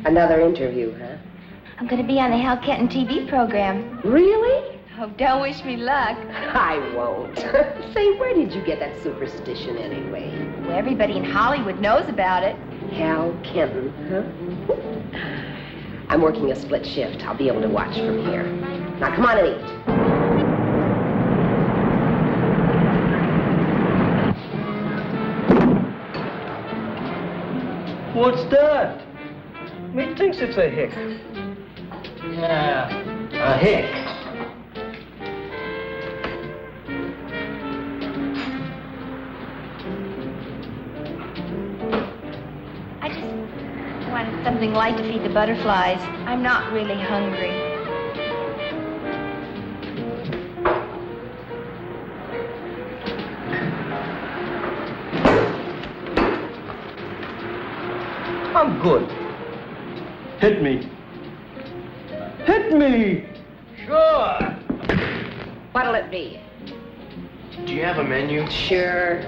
Another interview, huh? I'm going to be on the Hal Kenton TV program. Really? Oh, don't wish me luck. I won't. Say, where did you get that superstition anyway? Well, everybody in Hollywood knows about it. Hal Kenton, huh? I'm working a split shift. I'll be able to watch from here. Now, come on and eat. What's that? Me thinks it's a hick. Yeah, a hick. I just wanted something light to feed the butterflies. I'm not really hungry. I'm good. Hit me. Hit me! Sure. What'll it be? Do you have a menu? Sure.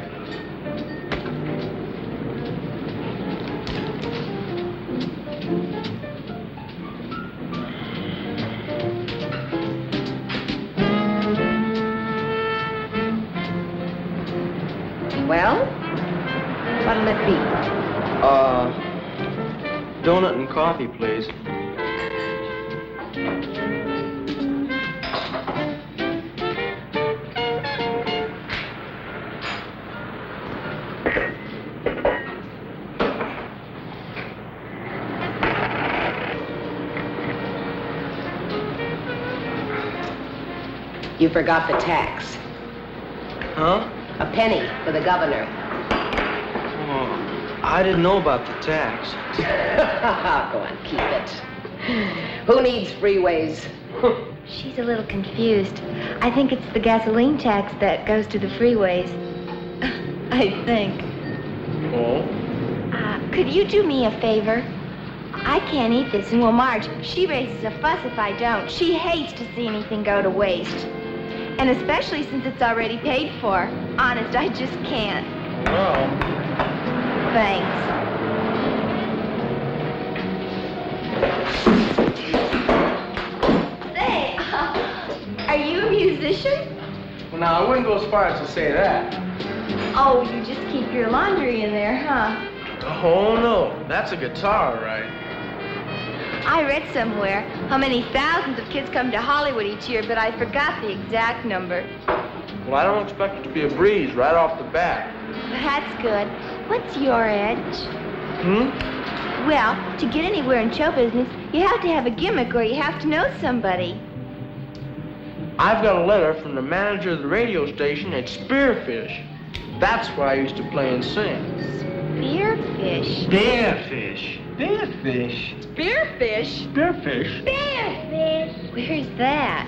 Well, what'll it be? Donut and coffee, please. You forgot the tax. Huh? A penny for the governor. Oh, I didn't know about the tax. Go on, keep it. Who needs freeways? She's a little confused. I think it's the gasoline tax that goes to the freeways. I think. Oh? Could you do me a favor? I can't eat this, and well, Marge, she raises a fuss if I don't. She hates to see anything go to waste. And especially since it's already paid for. Honest, I just can't. Well. Thanks. Say, are you a musician? Well, now, I wouldn't go as far as to say that. Oh, you just keep your laundry in there, huh? Oh, no. That's a guitar, all right. I read somewhere how many thousands of kids come to Hollywood each year, but I forgot the exact number. Well, I don't expect it to be a breeze right off the bat. That's good. What's your edge? Well, to get anywhere in show business, you have to have a gimmick or you have to know somebody. I've got a letter from the manager of the radio station at Spearfish. That's where I used to play and sing. Spearfish? Spearfish. Spearfish. Spearfish? Spearfish. Spearfish? Where's that?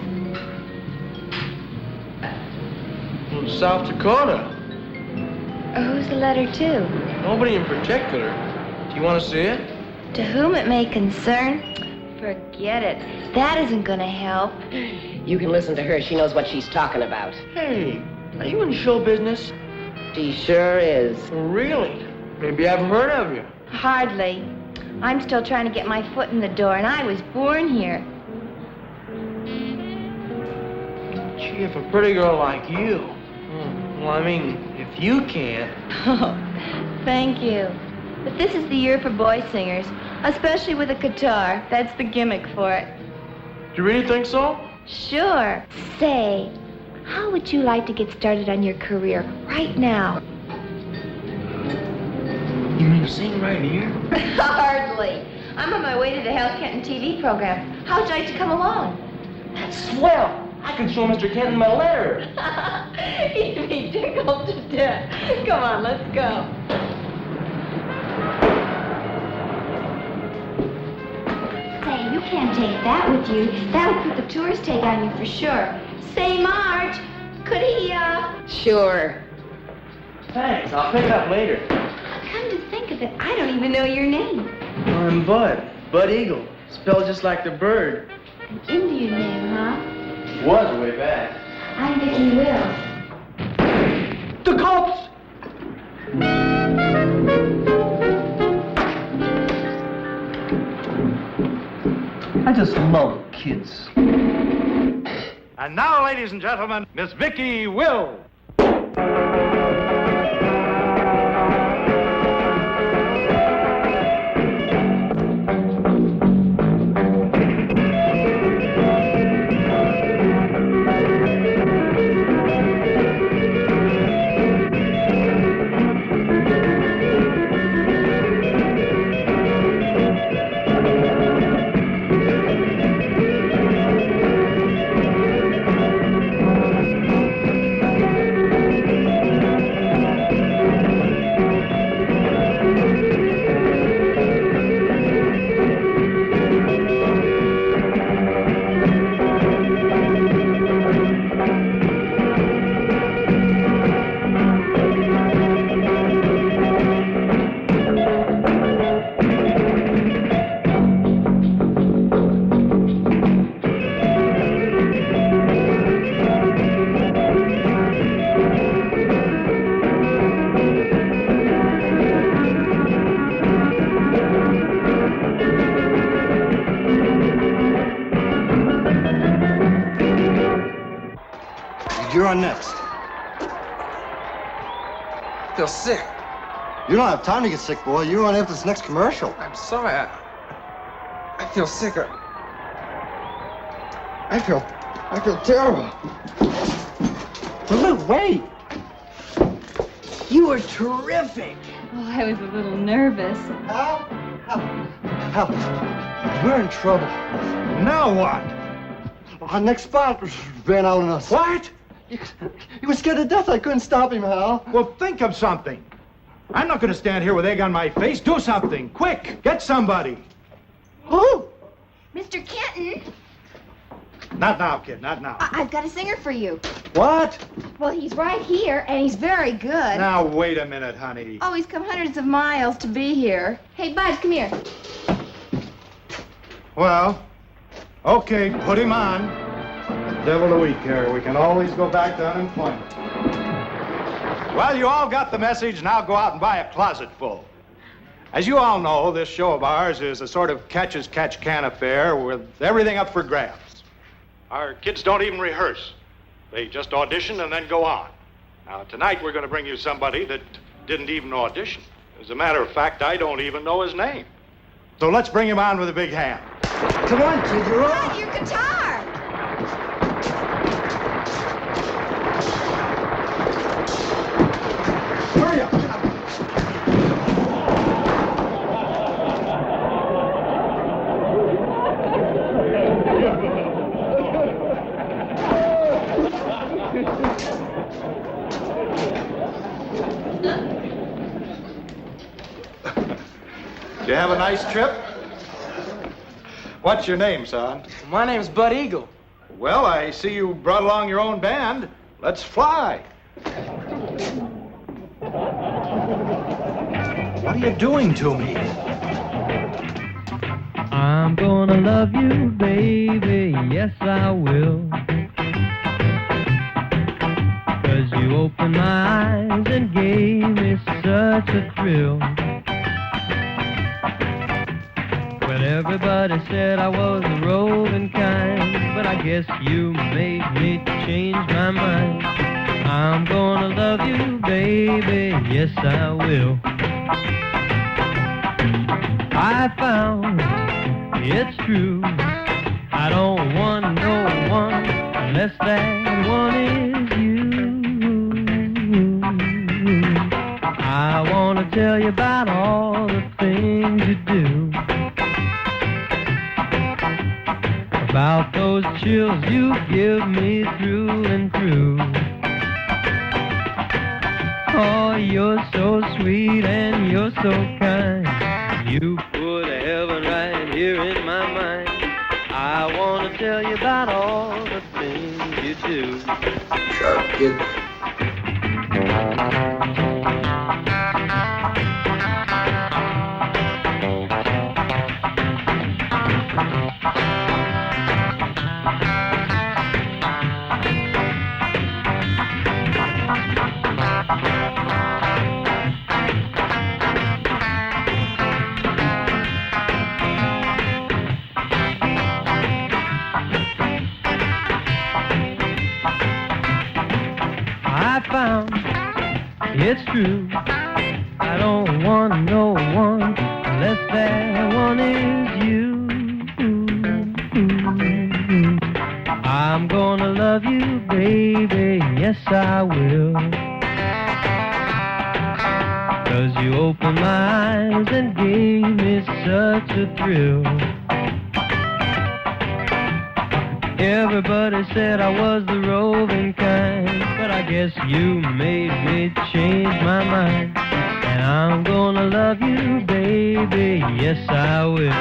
From South Dakota. Who's the letter to? Nobody in particular. Do you want to see it? To whom it may concern? Forget it. That isn't gonna help. You can listen to her. She knows what she's talking about. Hey, are you in show business? She sure is. Really? Maybe I've heard of you. Hardly. I'm still trying to get my foot in the door, and I was born here. Gee, if a pretty girl like you... Well, I mean, if you can't... Oh, thank you. But this is the year for boy singers, especially with a guitar. That's the gimmick for it. Do you really think so? Sure. Say, how would you like to get started on your career right now? You mean sing right here? Hardly. I'm on my way to the Hal Kenton TV program. How'd you like to come along? That's swell. I can show Mr. Kenton my letter. He'd be tickled to death. Come on, let's go. Say, you can't take that with you. That would put the tourist take on you for sure. Say, Marge, could he, Sure. Thanks. I'll pick it up later. Come to think of it, I don't even know your name. I'm Bud. Bud Eagle. Spelled just like the bird. An Indian name, huh? Was way back. I'm Vicki Wills. The cops! I just love kids. And now, ladies and gentlemen, Miss Vicky Will. You're on next. I feel sick. You don't have time to get sick, boy. You're on after this next commercial. I'm sorry. I feel sick. I feel terrible. Well, wait. You were terrific. Oh, I was a little nervous. Hal, we're in trouble. Now what? Our next spot ran out on us. What? He was scared to death. I couldn't stop him, Hal. Well, think of something. I'm not going to stand here with egg on my face. Do something. Quick. Get somebody. Who? Mr. Kenton, Not now, kid. Not now. I've got a singer for you. What? Well, he's right here, and he's very good. Now, wait a minute, honey. Oh, he's come hundreds of miles to be here. Hey, Buzz, come here. Well, okay, put him on. Devil a week here. We can always go back to unemployment. Well, you all got the message. Now go out and buy a closet full. As you all know, this show of ours is a sort of catch-as-catch-can affair with everything up for grabs. Our kids don't even rehearse. They just audition and then go on. Now, tonight we're going to bring you somebody that didn't even audition. As a matter of fact, I don't even know his name. So let's bring him on with a big hand. Come on, kid, you're on. Your guitar! Hurry up. Did you have a nice trip? What's your name, son? My name's Bud Eagle. Well, I see you brought along your own band. Let's fly. What are you doing to me? I'm gonna love you, baby, yes I will. 'Cause you opened my eyes and gave me such a thrill. When everybody said I was a roving kind, but I guess you made me change my mind. I'm gonna love you, baby, yes I will. I found it's true, I don't want no one unless that one is you. I want to tell you about all the things you do, about those chills you give me through and through. Oh, you're so sweet and you're so kind. You put heaven right here in my mind. I want to tell you about all the things you do. Sharp kid. it's true. I don't want no one unless that one is you. I'm gonna love you, baby, yes I will. 'Cause you opened my eyes and gave me such a thrill. Everybody said I was the roving kind, but I guess you made me change my mind. And I'm gonna love you, baby, yes I will.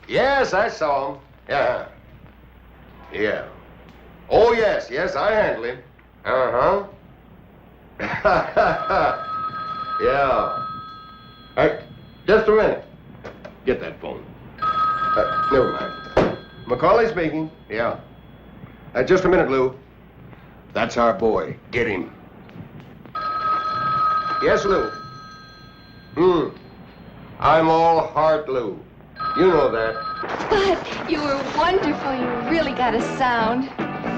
Yes, I saw him. Yeah. Yeah. Oh, yes, I handled him. Uh-huh. Yeah. Just a minute. Get that phone. Never mind. Macaulay speaking. Yeah. Just a minute, Lou. That's our boy. Get him. Yes, Lou. I'm all heart, Lou. You know that. Bud, you were wonderful. You really got a sound.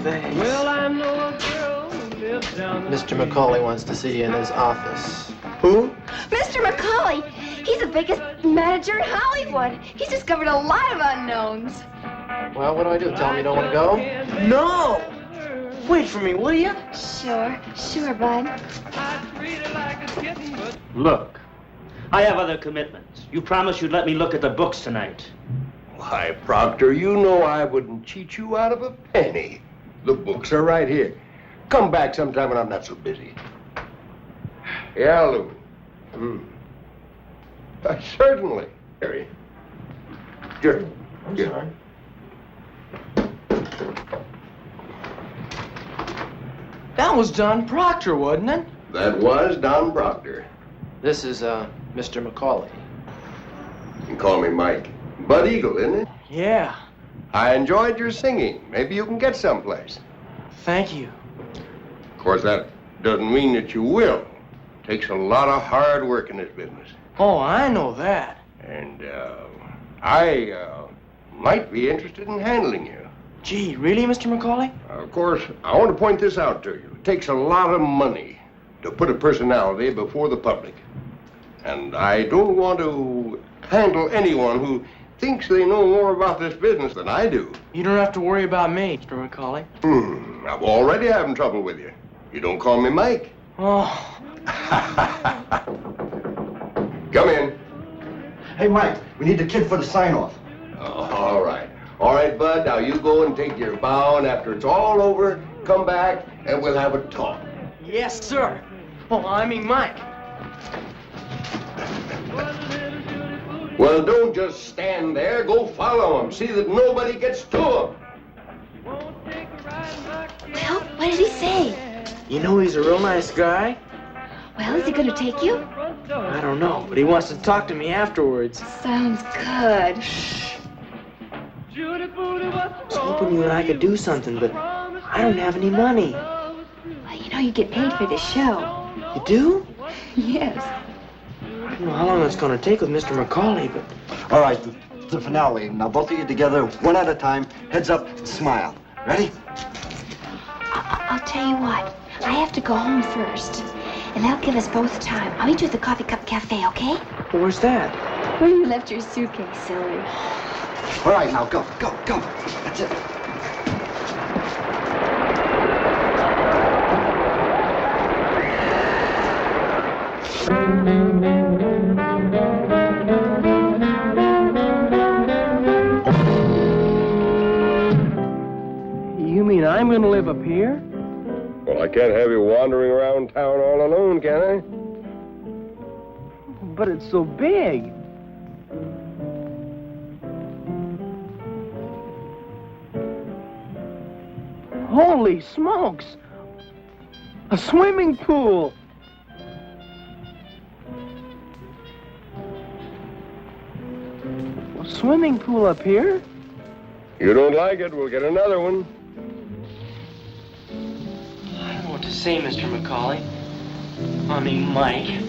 Thanks. Well, I know a girl who lives down the Mr. Macaulay wants to see you in his office. Who? Mr. Macaulay, he's the biggest manager in Hollywood. He's discovered a lot of unknowns. Well, what do I do? Tell him you don't want to go? No! Wait for me, will you? Sure, Bud. Look, I have other commitments. You promised you'd let me look at the books tonight. Why, Proctor, you know I wouldn't cheat you out of a penny. The books are right here. Come back sometime when I'm not so busy. Yeah, Lou. Certainly. Harry. Sure. I'm Yeah. sorry. That was Don Proctor, wasn't it? That was Don Proctor. This is, Mr. Macaulay. You can call me Mike. Bud Eagle, isn't it? Yeah. I enjoyed your singing. Maybe you can get someplace. Thank you. Of course, that doesn't mean that you will. Takes a lot of hard work in this business. Oh, I know that. And, I might be interested in handling you. Gee, really, Mr. Macaulay? Of course, I want to point this out to you. It takes a lot of money to put a personality before the public. And I don't want to handle anyone who thinks they know more about this business than I do. You don't have to worry about me, Mr. Macaulay. I'm already having trouble with you. You don't call me Mike. Oh. Come in. Hey, Mike, we need the kid for the sign-off. All right. All right, Bud, now you go and take your bow, and after it's all over, come back, and we'll have a talk. Yes, sir. Oh, I mean Mike. Well, don't just stand there. Go follow him. See that nobody gets to him. Well, what did he say? You know he's a real nice guy. Well, is he going to take you? I don't know, but he wants to talk to me afterwards. Sounds good. I was hoping you and I could do something, but I don't have any money. Well, you know you get paid for this show. You do? Yes. I don't know how long it's going to take with Mr. Macaulay, but... All right, the finale. Now, both of you together, one at a time, heads up, smile. Ready? I'll tell you what. I have to go home first. And that'll give us both time. I'll meet you at the Coffee Cup Cafe, okay? Where's that? Where you left your suitcase, silly. All right, now, go. That's it. You mean I'm going to live up here? Well, I can't have you wandering around town all alone, can I? But it's so big. Holy smokes! A swimming pool! Swimming pool up here? You don't like it, we'll get another one. I don't know what to say, Mr. McCauley. I mean, Mike.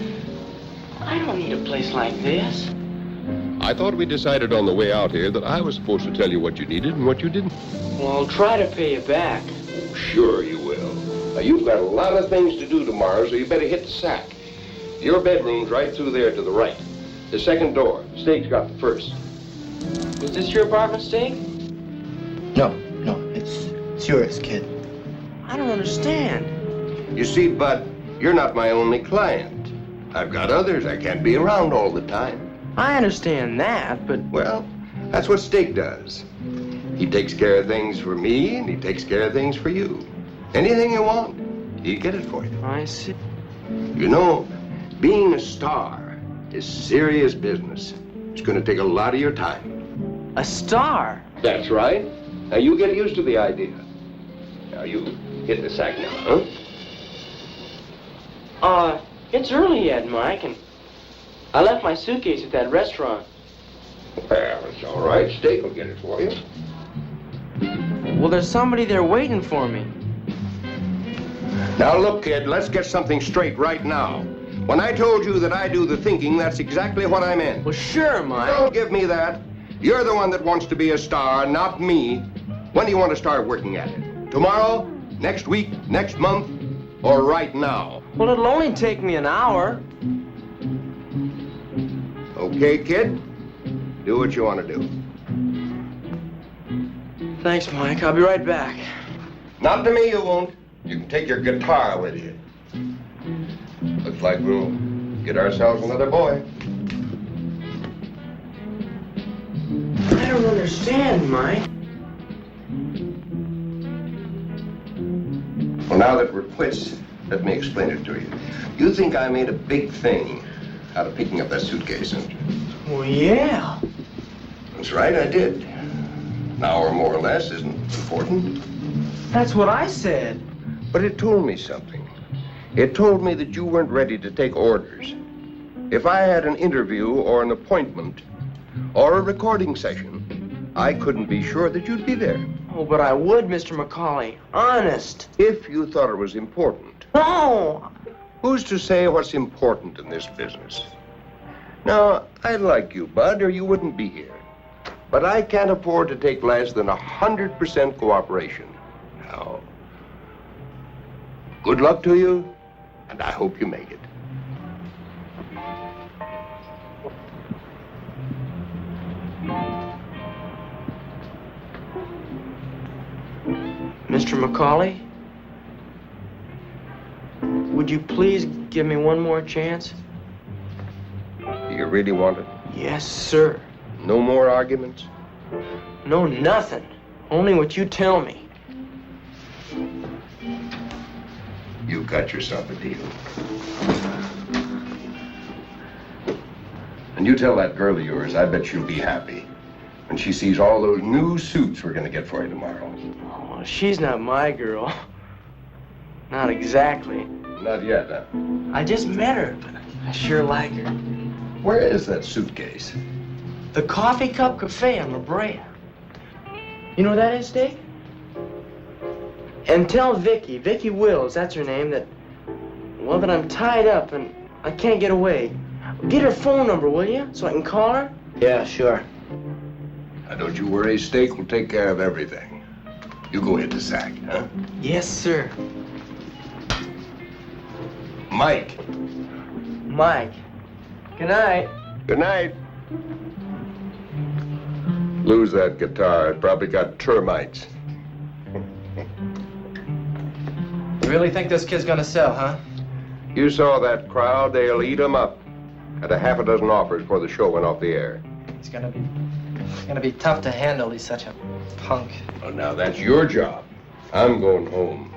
I don't need a place like this. I thought we decided on the way out here that I was supposed to tell you what you needed and what you didn't. Well, I'll try to pay you back. Sure you will. Now, you've got a lot of things to do tomorrow, so you better hit the sack. Your bedroom's right through there to the right. The second door. Steak's got the first. Was this your apartment, Steak? No, it's yours, kid. I don't understand. You see, Bud, you're not my only client. I've got others. I can't be around all the time. I understand that, but... Well, that's what Steak does. He takes care of things for me, and he takes care of things for you. Anything you want, he'll get it for you. I see. You know, being a star is serious business. It's going to take a lot of your time. A star? That's right. Now, you get used to the idea. Now, you hit the sack now, huh? It's early yet, Mike, and I left my suitcase at that restaurant. Well, it's all right. Steak will get it for you. Well, there's somebody there waiting for me. Now, look, kid, let's get something straight right now. When I told you that I do the thinking, that's exactly what I meant. Well, sure, Mike. Don't give me that. You're the one that wants to be a star, not me. When do you want to start working at it? Tomorrow? Next week? Next month? Or right now? Well, it'll only take me an hour. Okay, kid? Do what you want to do. Thanks, Mike. I'll be right back. Not to me, you won't. You can take your guitar with you. Looks like we'll get ourselves another boy. I don't understand, Mike. Well, now that we're quits, let me explain it to you. You think I made a big thing out of picking up that suitcase, don't you? Well, yeah. That's right, I did. An hour more or less isn't important. That's what I said. But it told me something. It told me that you weren't ready to take orders. If I had an interview or an appointment or a recording session, I couldn't be sure that you'd be there. Oh, but I would, Mr. McCauley. Honest. If you thought it was important. No! Who's to say what's important in this business? Now, I like you, Bud, or you wouldn't be here. But I can't afford to take less than 100% cooperation. Now, good luck to you, and I hope you make it. Mr. McCauley? Would you please give me one more chance? Do you really want it? Yes, sir. No more arguments? No, nothing. Only what you tell me. You got yourself a deal. And you tell that girl of yours, I bet she'll be happy when she sees all those new suits we're gonna get for you tomorrow. Oh, she's not my girl. Not exactly. Not yet, huh? I just met her, but I sure like her. Where is that suitcase? The Coffee Cup Cafe on La Brea. You know where that is, Dick? And tell Vicky Wills, that's her name, that I'm tied up and I can't get away. Get her phone number, will you, so I can call her? Yeah, sure. Now, don't you worry, Steak will take care of everything. You go hit the sack, huh? Yes, sir. Mike. Mike. Good night. Good night. Lose that guitar. It probably got termites. You really think this kid's gonna sell, huh? You saw that crowd. They'll eat 'em up. Had a half a dozen offers before the show went off the air. It's gonna be tough to handle. He's such a punk. Well, now that's your job. I'm going home.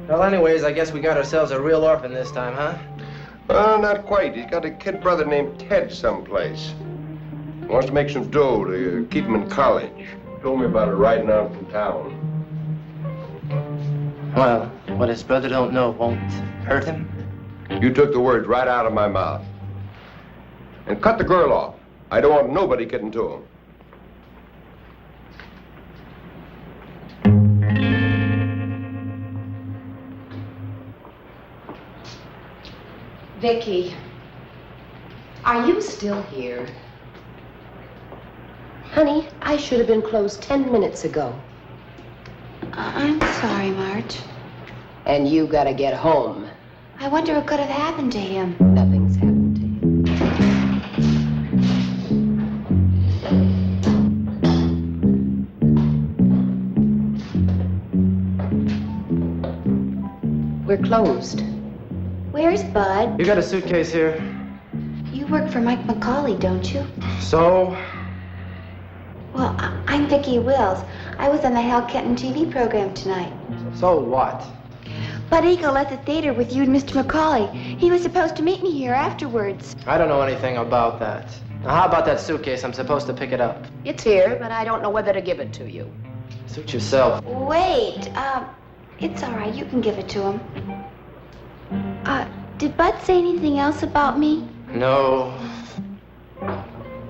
Well, anyways, I guess we got ourselves a real orphan this time, huh? Well, not quite. He's got a kid brother named Ted someplace. He wants to make some dough to keep him in college. Told me about it riding out from town. Well, what his brother don't know won't hurt him. You took the words right out of my mouth. And cut the girl off. I don't want nobody getting to him. Vicky, are you still here? Honey, I should have been closed 10 minutes ago. I'm sorry, Marge. And you gotta get home. I wonder what could have happened to him. Nothing's happened to him. We're closed. Where's Bud? You got a suitcase here? You work for Mike McCauley, don't you? So? Well, I'm Vicki Wills. I was on the Hal Kenton TV program tonight. So what? Bud Eagle at the theater with you and Mr. McCauley. He was supposed to meet me here afterwards. I don't know anything about that. Now, how about that suitcase? I'm supposed to pick it up. It's here, but I don't know whether to give it to you. Suit yourself. Wait, it's all right. You can give it to him. Did Bud say anything else about me? No.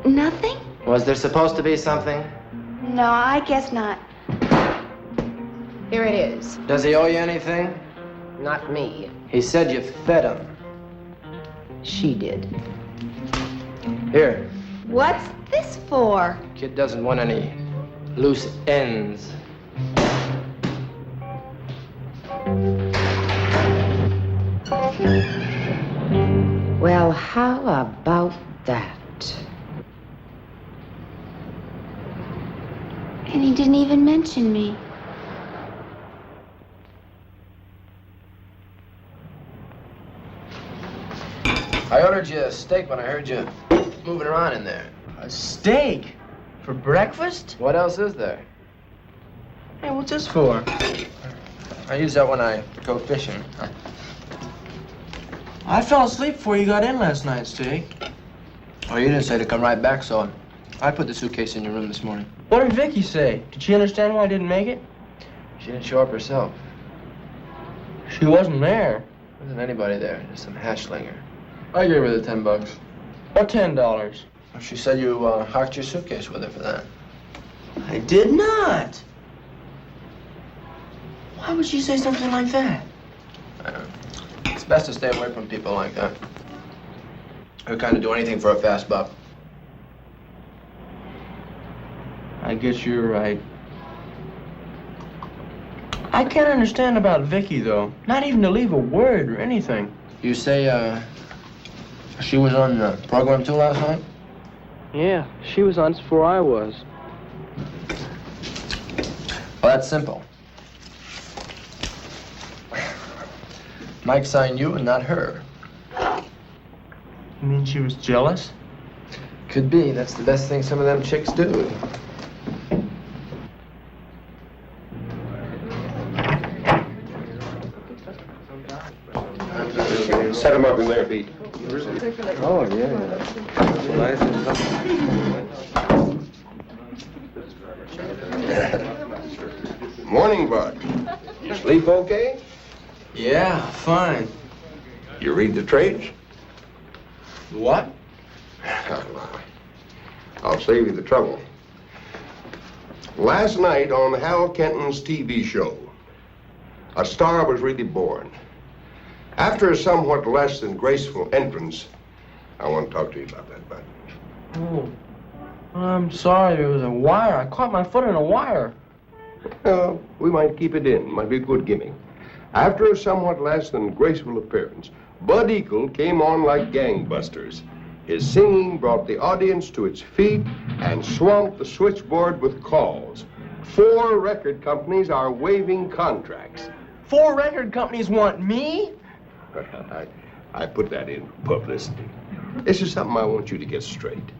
Nothing? Was there supposed to be something? No, I guess not. Here it is. Does he owe you anything? Not me. He said you fed him. She did. Here. What's this for? Kid doesn't want any loose ends. Well, how about that? And he didn't even mention me. I ordered you a steak when I heard you moving around in there. A steak? For breakfast? What else is there? Hey, what's this for? I use that when I go fishing. I fell asleep before you got in last night, Steak. Oh, you didn't say to come right back, so I put the suitcase in your room this morning. What did Vicky say? Did she understand why I didn't make it? She didn't show up herself. She wasn't there. There wasn't anybody there, just some hash-slinger. I gave her the $10. What $10? She said you hocked your suitcase with her for that. I did not. Why would she say something like that? I don't know. It's best to stay away from people like that. Who kind of do anything for a fast buck. I guess you're right. I can't understand about Vicky, though. Not even to leave a word or anything. You say, she was on the program too last night? Yeah, she was on before I was. Well, that's simple. Mike signed you and not her. You mean she was jealous? Could be. That's the best thing some of them chicks do. Set him up in there, Pete. Oh, yeah. Morning, Bud. You sleep okay? Yeah, fine. You read the trades? What? I'll save you the trouble. Last night on Hal Kenton's TV show, a star was really born. After a somewhat less than graceful entrance, I want to talk to you about that, Bud. Oh. I'm sorry, there was a wire. I caught my foot in a wire. Well, we might keep it in. Might be a good gimmick. After a somewhat less than graceful appearance, Bud Eagle came on like gangbusters. His singing brought the audience to its feet and swamped the switchboard with calls. 4 record companies are waiving contracts. 4 record companies want me? I put that in publicity. This is something I want you to get straight.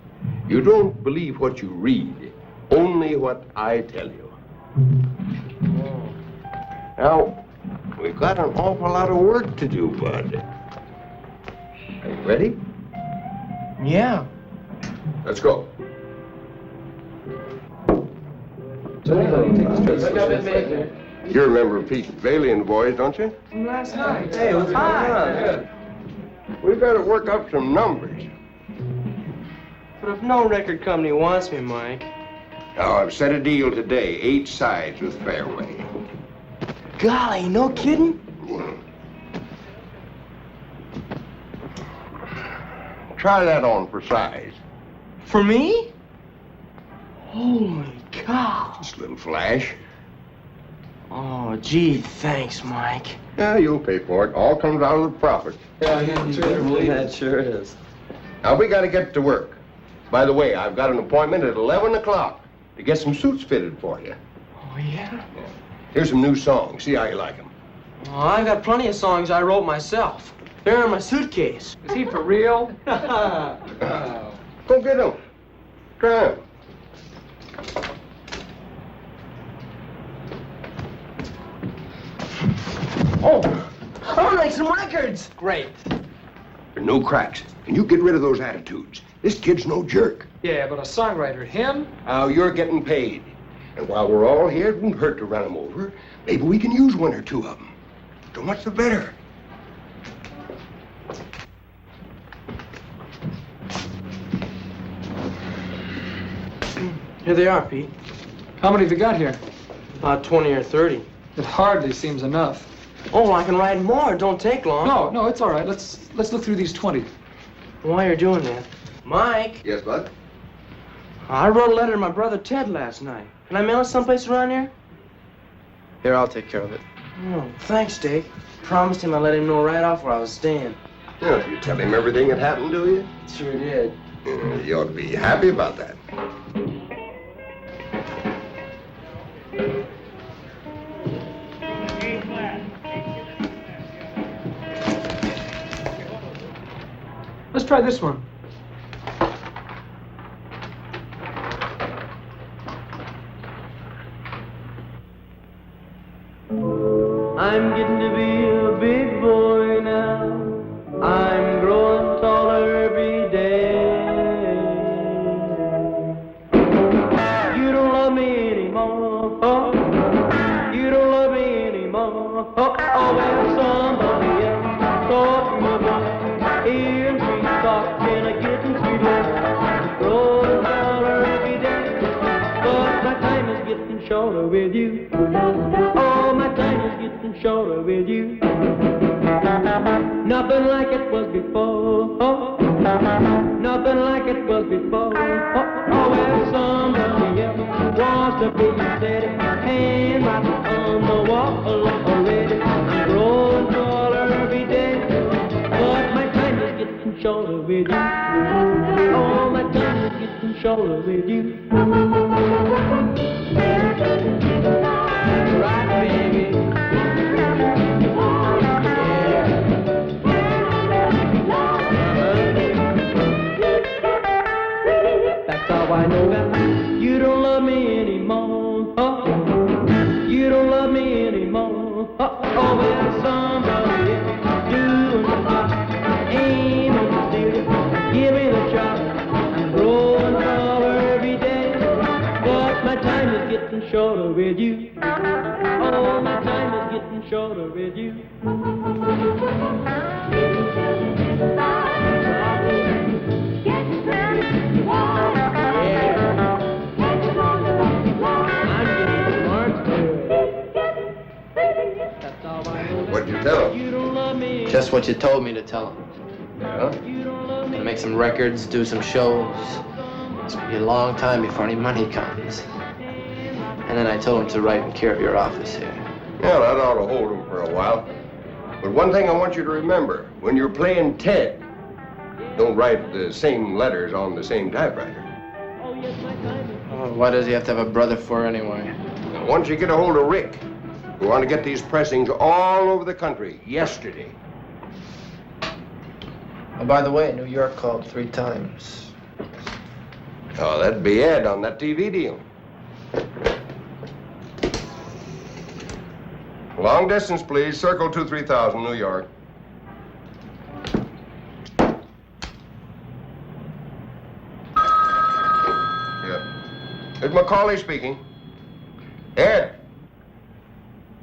You don't believe what you read, only what I tell you. Now, we've got an awful lot of work to do, Bud. Are you ready? Yeah. Let's go. You remember Pete Bailey and the boys, don't you? From last night. Hey, what's going on? We've got to work up some numbers. But if no record company wants me, Mike... Now, I've set a deal today, 8 sides with Fairway. Golly, no kidding? Try that on for size. For me? Holy cow. Just a little flash. Oh, gee, thanks, Mike. Yeah, you'll pay for it. All comes out of the profit. Yeah, that sure is. Now, we got to get to work. By the way, I've got an appointment at 11 o'clock to get some suits fitted for you. Oh, yeah? Here's some new songs. See how you like them. Oh, I've got plenty of songs I wrote myself. They're in my suitcase. Is he for real? Go get them. Try them. Oh, I'll make some records. Great. There are no cracks. And you get rid of those attitudes. This kid's no jerk. Yeah, but a songwriter, him? Now, you're getting paid. And while we're all here, it won't hurt to run him over. Maybe we can use 1 or 2 of them. So much the better. Here they are, Pete. How many have you got here? About 20 or 30. It hardly seems enough. Oh, I can write more. It don't take long. No, it's all right. Let's look through these 20. While you're doing that, Mike, Yes, bud? I wrote a letter to my brother Ted last night. Can I mail it someplace around here? Here, I'll take care of it. Oh, thanks, Dick. Promised him I'd let him know right off where I was staying. Yeah, you tell him everything that happened to you? Sure did. You ought to be happy about that. Let's try this one. I'm getting to be a big boy now. I'm growing taller every day. You don't love me anymore. Oh, you don't love me anymore. Oh, well, somebody else taught me about hearing sweet talk and a getting sweet love. Growing taller every day. But my time is getting shorter with you. Oh, my time is getting shorter with you. Nothing like it was before. Oh, nothing like it was before. Oh, well, somebody else wants to be steady. Hand right on the wall already. I'm growing taller every day. But my time is getting shorter with you. Oh, my time is getting shorter with you. Right, baby. That's how I know that you don't love me anymore. Oh, you don't love me anymore. Oh, well, somebody else doing the job. Ain't no steal. Give me the job. I'm growing taller every day. But my time is getting shorter with you. Oh, my time is getting shorter with you. What'd you tell him? Just what you told me to tell him. Yeah? Gonna make some records, do some shows. It's gonna be a long time before any money comes. And then I told him to write in care of your office here. Yeah, that ought to hold him for a while. But one thing I want you to remember, when you're playing Ted, don't write the same letters on the same typewriter. Oh, why does he have to have a brother for anyway? Now, once you get a hold of Rick, we want to get these pressings all over the country yesterday. Oh, by the way, New York called 3 times. Oh, that'd be Ed on that TV deal. Long distance, please. Circle 23000, New York. Yeah. It's Macaulay speaking. Ed.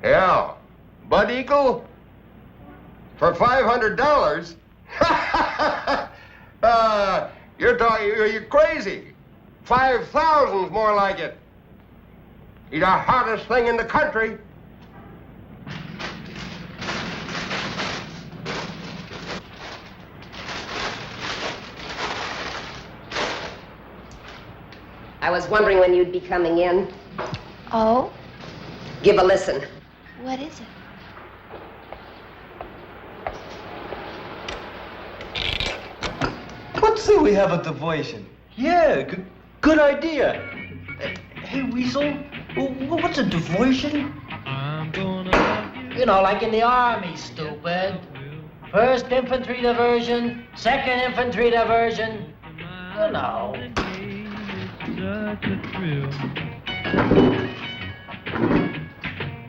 Yeah. Bud Eagle? For $500? You're You're crazy. 5,000's more like it. He's the hottest thing in the country. I was wondering when you'd be coming in. Oh? Give a listen. What is it? Let's say we have a diversion. Yeah, good idea. Hey, Weasel, what's a diversion? I'm gonna love you. You know, like in the Army, stupid. First infantry diversion, second infantry diversion. You know. Such a thrill.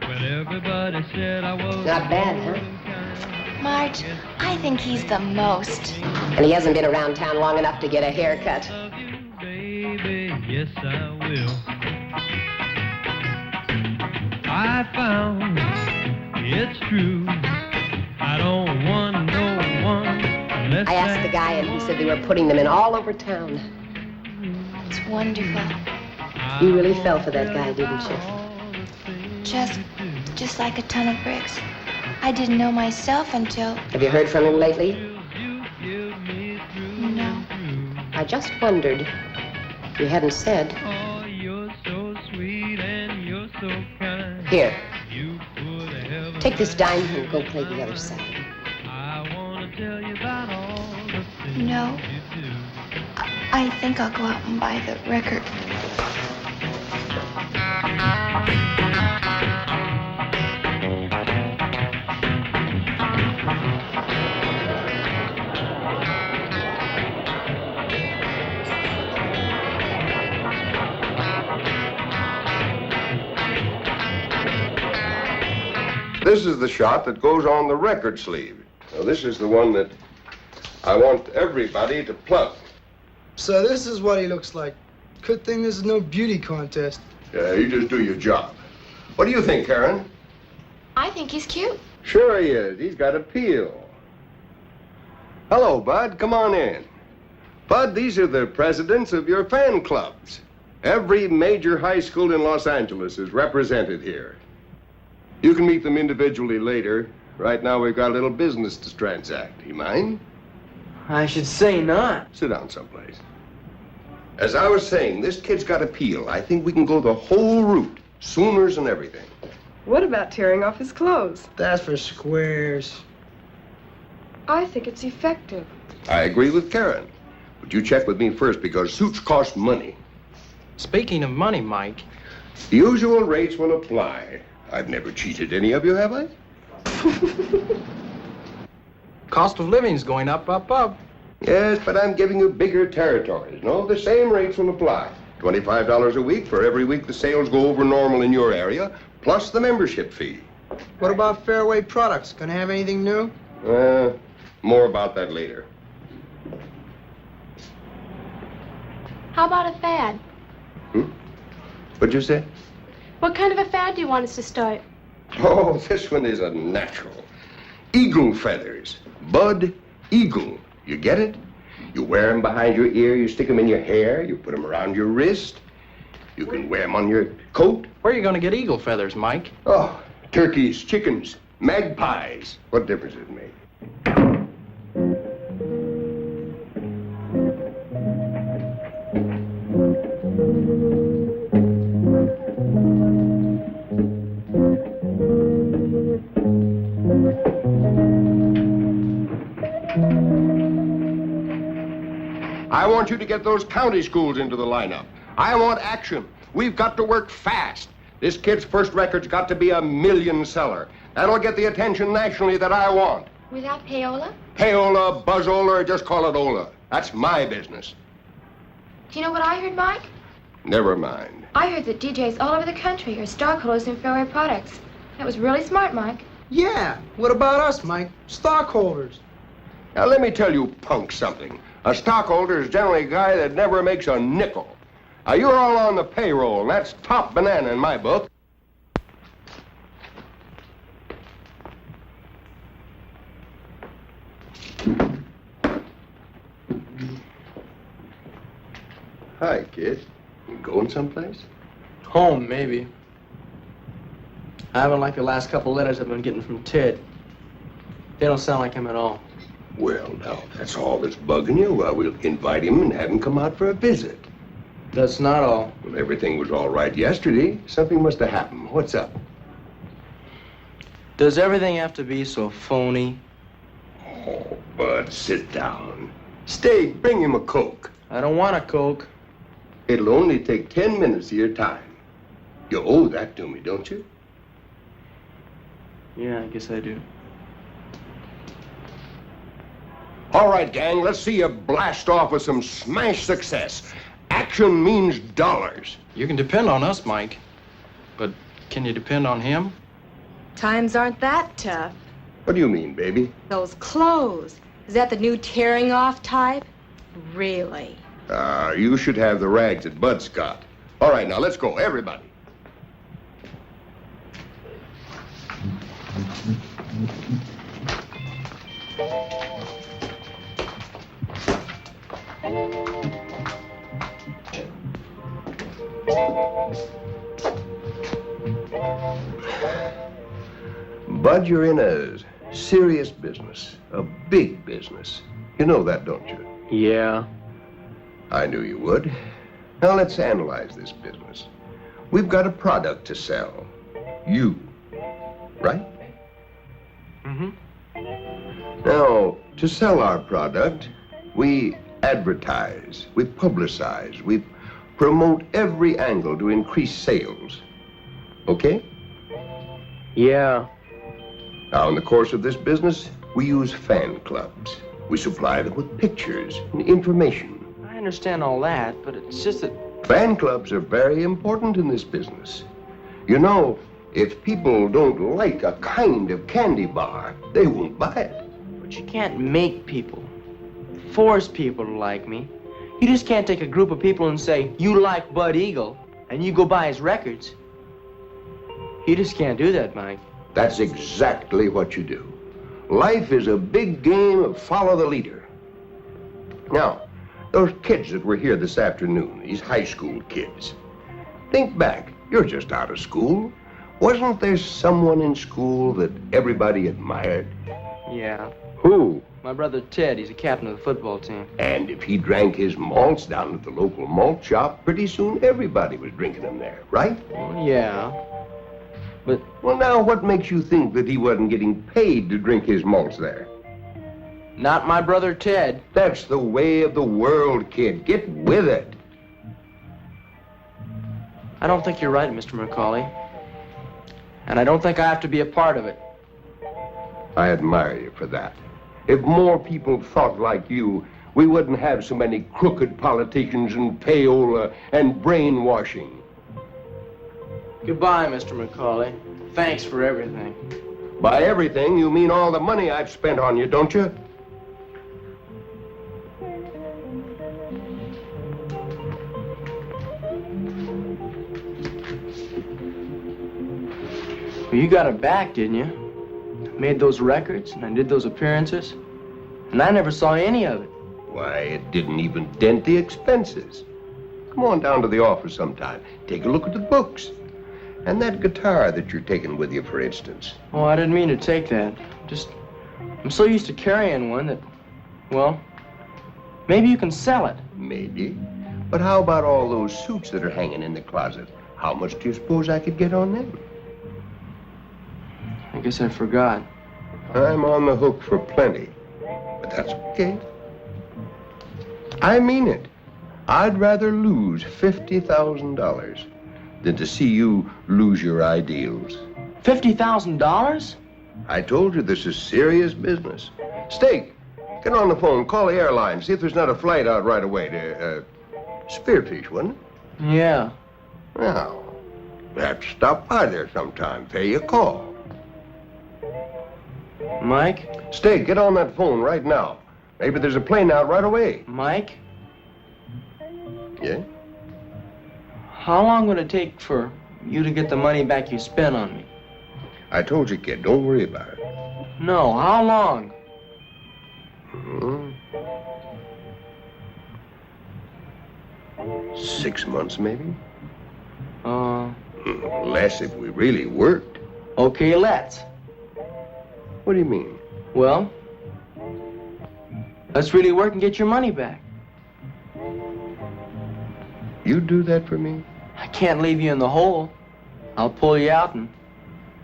When everybody said I was Not bad, huh? Marge, I think he's the most. And he hasn't been around town long enough to get a haircut. love you, baby. Yes, I will. I found it's true. I don't want no one unless I asked the guy, and he said they were putting them in all over town. It's wonderful. You really fell for that guy, didn't you? Just like a ton of bricks. I didn't know myself until... Have you heard from him lately? No. I just wondered. You hadn't said. Oh, you're so sweet and you're so kind. Here, You put heaven take this dime and go play the other side. I want to tell you about all the things No. you do. I think I'll go out and buy the record. This is the shot that goes on the record sleeve. Now, this is the one that I want everybody to plug. So this is what he looks like. Good thing this is no beauty contest. Yeah, you just do your job. What do you think, Karen? I think he's cute. Sure he is. He's got appeal. Hello, Bud. Come on in. Bud, these are the presidents of your fan clubs. Every major high school in Los Angeles is represented here. You can meet them individually later. Right now, we've got a little business to transact. You mind? I should say not. Sit down someplace. As I was saying, this kid's got appeal. I think we can go the whole route. Sooners and everything. What about tearing off his clothes? That's for squares. I think it's effective. I agree with Karen. But you check with me first because suits cost money. Speaking of money, Mike. The usual rates will apply. I've never cheated any of you, have I? Cost of living's going up, up, up. Yes, but I'm giving you bigger territories. No, the same rates will apply. $25 a week for every week the sales go over normal in your area, plus the membership fee. What about Fairway Products? Gonna have anything new? More about that later. How about a fad? What'd you say? What kind of a fad do you want us to start? Oh, this one is a natural. Eagle feathers. Bud Eagle. You get it? You wear them behind your ear, you stick them in your hair, you put them around your wrist. You can wear them on your coat. Where are you gonna get eagle feathers, Mike? Oh, turkeys, chickens, magpies. What difference does it make? I want you to get those county schools into the lineup. I want action. We've got to work fast. This kid's first record's got to be a million seller. That'll get the attention nationally that I want. Without payola? Payola, buzzola, or just call it Ola. That's my business. Do you know what I heard, Mike? Never mind. I heard that DJs all over the country are stockholders in Fairway Products. That was really smart, Mike. Yeah. What about us, Mike? Stockholders. Now, let me tell you punks something. A stockholder is generally a guy that never makes a nickel. Now, you're all on the payroll, and that's top banana in my book. Hi, kid. You going someplace? Home, maybe. I haven't liked the last couple letters I've been getting from Ted. They don't sound like him at all. Well, now, if that's all that's bugging you, well, we'll invite him and have him come out for a visit. That's not all. Well, everything was all right yesterday. Something must have happened. What's up? Does everything have to be so phony? Oh, Bud, sit down. Stay, bring him a Coke. I don't want a Coke. It'll only take 10 minutes of your time. You owe that to me, don't you? Yeah, I guess I do. All right, gang, let's see you blast off with some smash success. Action means dollars. You can depend on us, Mike. But can you depend on him? Times aren't that tough. What do you mean, baby? Those clothes. Is that the new tearing off type? Really? You should have the rags that Bud's got. All right, now let's go, everybody. Bud, you're in a serious business, a big business. You know that, don't you? Yeah. I knew you would. Now let's analyze this business. We've got a product to sell. You. Right? Mm-hmm. Now, to sell our product, we advertise, we publicize, we promote every angle to increase sales. Okay? Yeah. Now, in the course of this business, we use fan clubs. We supply them with pictures and information. I understand all that, but it's just that... Fan clubs are very important in this business. You know, if people don't like a kind of candy bar, they won't buy it. But you can't make people, force people to like me. You just can't take a group of people and say, you like Bud Eagle, and you go buy his records. You just can't do that, Mike. That's exactly what you do. Life is a big game of follow the leader. Now, those kids that were here this afternoon, these high school kids, think back. You're just out of school. Wasn't there someone in school that everybody admired? Yeah. Who? My brother Ted. He's a captain of the football team. And if he drank his malts down at the local malt shop, pretty soon everybody was drinking them there, right? Well, yeah. But... Well, now, what makes you think that he wasn't getting paid to drink his malts there? Not my brother Ted. That's the way of the world, kid. Get with it. I don't think you're right, Mr. McCauley. And I don't think I have to be a part of it. I admire you for that. If more people thought like you, we wouldn't have so many crooked politicians and payola and brainwashing. Goodbye, Mr. McCauley. Thanks for everything. By everything, you mean all the money I've spent on you, don't you? Well, you got it back, didn't you? Made those records, and I did those appearances, and I never saw any of it. Why, it didn't even dent the expenses. Come on down to the office sometime. Take a look at the books. And that guitar that you're taking with you, for instance. Oh, I didn't mean to take that. Just, I'm so used to carrying one that, well, maybe you can sell it. Maybe. But how about all those suits that are hanging in the closet? How much do you suppose I could get on them? I guess I forgot. I'm on the hook for plenty. But that's okay. I mean it. I'd rather lose $50,000 than to see you lose your ideals. $50,000? I told you this is serious business. Steak, get on the phone, call the airline, see if there's not a flight out right away to, Spearfish, wasn't it? Yeah. Now, perhaps stop by there sometime, pay you a call. Mike? Steak, get on that phone right now. Maybe there's a plane out right away. Mike? Yeah? How long would it take for you to get the money back you spent on me? I told you, kid, don't worry about it. No, how long? 6 months, maybe? Uh, Less if we really worked. okay, let's. What do you mean? Well, let's really work and get your money back. You do that for me? I can't leave you in the hole. I'll pull you out and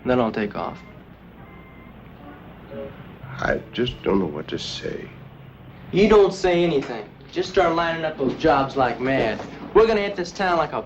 then I'll take off. I just don't know what to say. You don't say anything. Just start lining up those jobs like mad. We're gonna hit this town like a...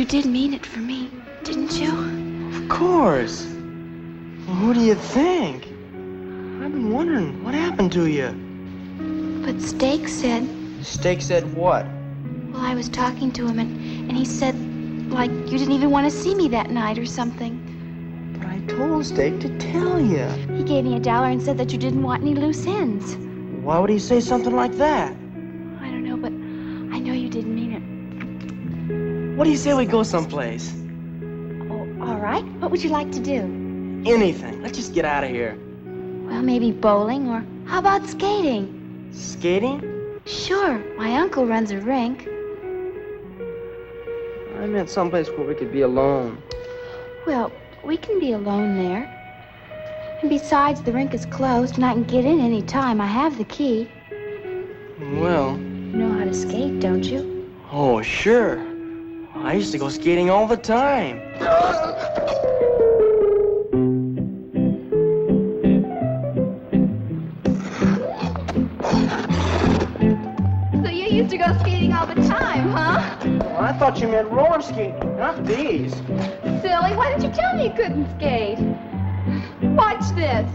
You did mean it for me, didn't you? Of course. Well, who do you think? I've been wondering, what happened to you? But Steak said, Steak said what? well, I was talking to him, and he said, like, you didn't even want to see me that night or something. But I told Steak to tell you. He gave me $1 and said that you didn't want any loose ends. Why would he say something like that? I don't know, but I know you didn't mean it. What do you say we go someplace? Oh, all right. What would you like to do? Anything. Let's just get out of here. Well, maybe bowling, or how about skating? Skating? Sure. My uncle runs a rink. I meant someplace where we could be alone. Well, we can be alone there. And besides, the rink is closed, and I can get in any time. I have the key. Well... You know how to skate, don't you? Oh, sure. I used to go skating all the time. So you used to go skating all the time, huh? Well, I thought you meant roller skating, not these. Silly, why didn't you tell me you couldn't skate? Watch this.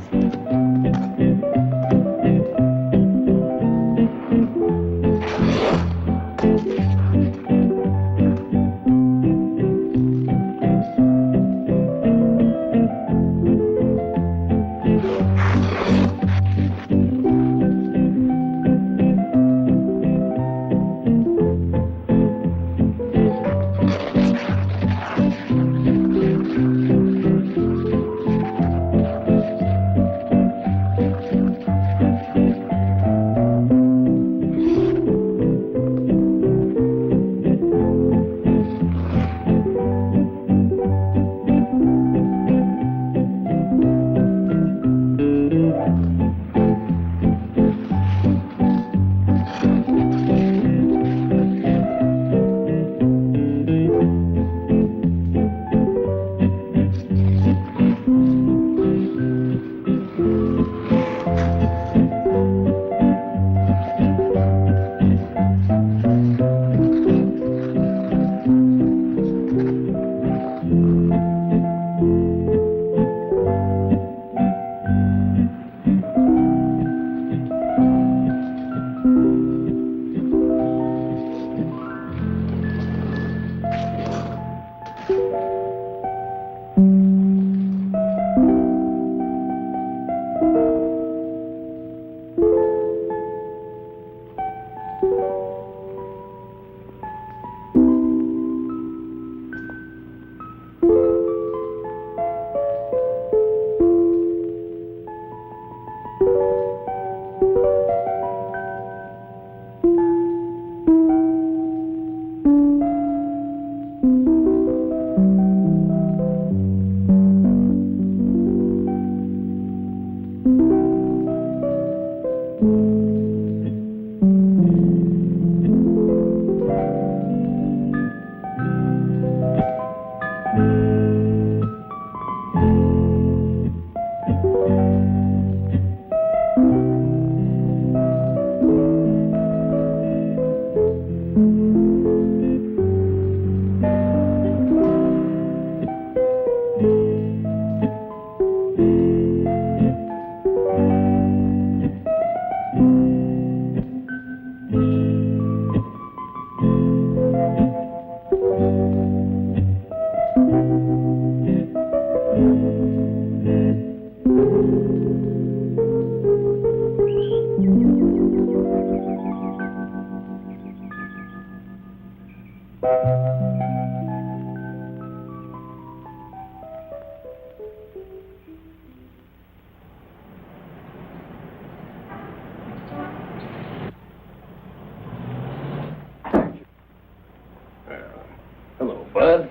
Hello, Bud.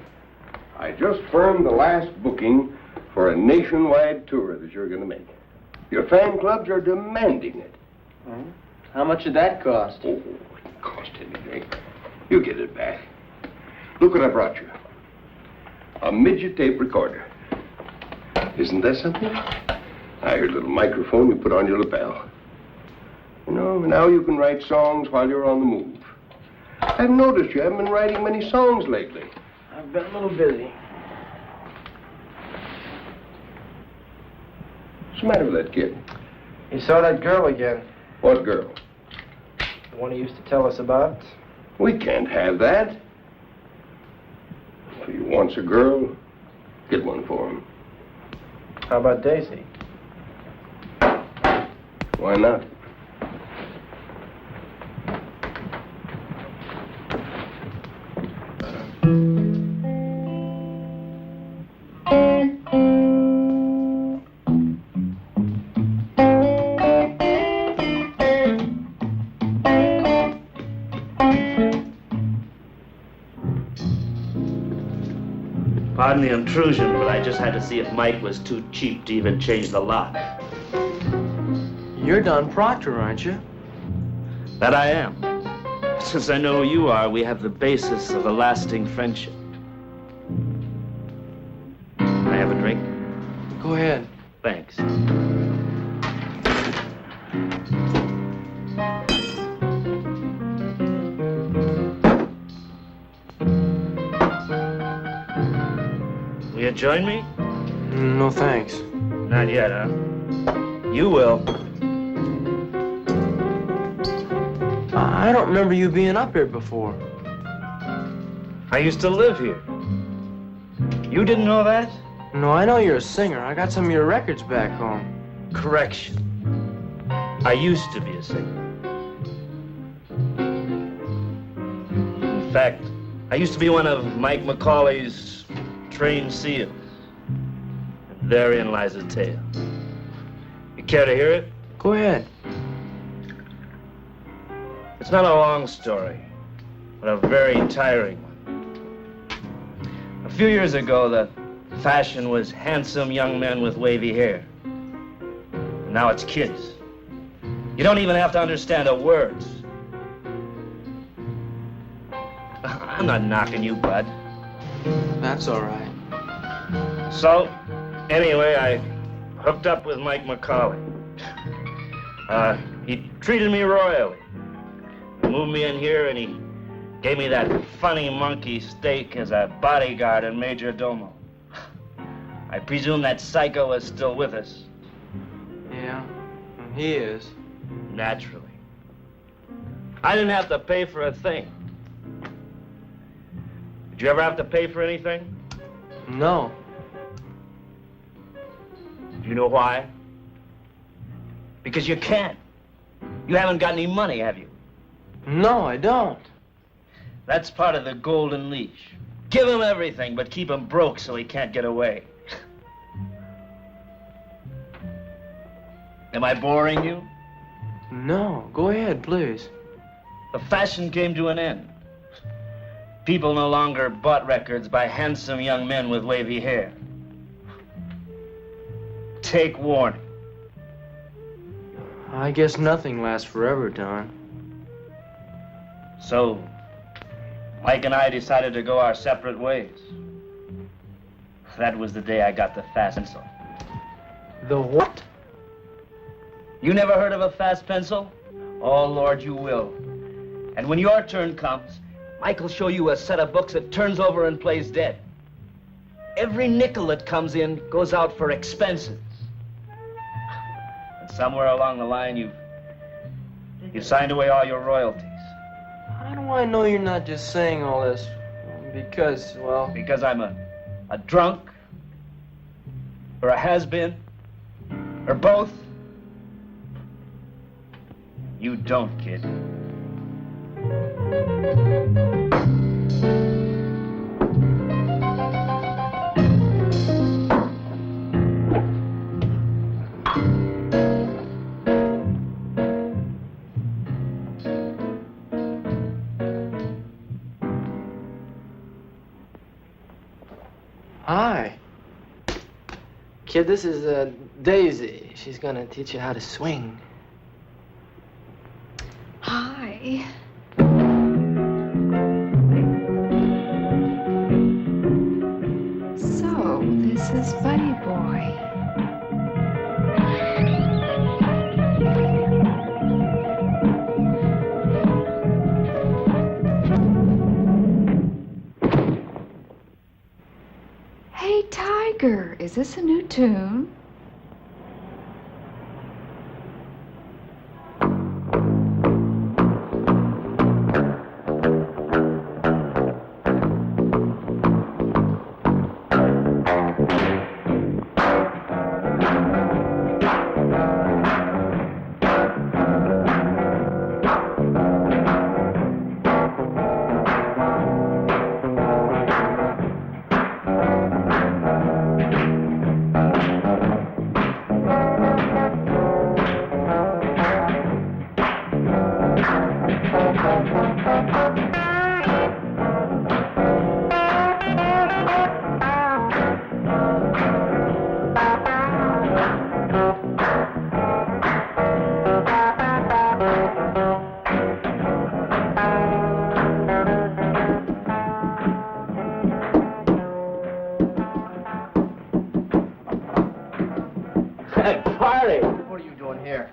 I just firmed the last booking for a nationwide tour that you're going to make. Your fan clubs are demanding it. How much did that cost? Oh, it didn't cost anything. You get it back. Look what I brought you. A midget tape recorder. Isn't that something? I heard a little microphone you put on your lapel. You know, now you can write songs while you're on the move. I've noticed you haven't been writing many songs lately. I've been a little busy. What's the matter with that kid? You saw that girl again. What girl? The one he used to tell us about. We can't have that. If he wants a girl, get one for him. How about Daisy? Why not? Pardon the intrusion, but I just had to see if Mike was too cheap to even change the lock. You're Don Proctor, aren't you? That I am. Since I know who you are, we have the basis of a lasting friendship. Can I have a drink? Go ahead. Thanks. Will you join me? No, thanks. Not yet, huh? You will. I don't remember you being up here before. I used to live here. You didn't know that? No, I know you're a singer. I got some of your records back home. Correction. I used to be a singer. In fact, I used to be one of Mike McCauley's trained seals. And therein lies a tale. You care to hear it? Go ahead. It's not a long story, but a very tiring one. A few years ago, the fashion was handsome young men with wavy hair. And now it's kids. You don't even have to understand the words. I'm not knocking you, bud. That's all right. So, anyway, I hooked up with Mike McCauley. He treated me royally. He moved me in here and he gave me that funny monkey steak as a bodyguard and major domo. I presume that psycho is still with us. Yeah, he is. Naturally. I didn't have to pay for a thing. Did you ever have to pay for anything? No. Do you know why? Because you can't. You haven't got any money, have you? No, I don't. That's part of the golden leash. Give him everything, but keep him broke so he can't get away. Am I boring you? No, go ahead, please. The fashion came to an end. People no longer bought records by handsome young men with wavy hair. Take warning. I guess nothing lasts forever, Don. So, Mike and I decided to go our separate ways. That was the day I got the fast pencil. The what? You never heard of a fast pencil? Oh, Lord, you will. And when your turn comes, Mike will show you a set of books that turns over and plays dead. Every nickel that comes in goes out for expenses. And somewhere along the line, you've signed away all your royalties. How do I know you're not just saying all this? Because, well... Because I'm a drunk? Or a has-been? Or both? You don't, kid. Hi. Kid, this is Daisy. She's gonna teach you how to swing. Hi. So, this is Buddy Boy. Hey, Tiger, is this a new tune? Hey, party! What are you doing here?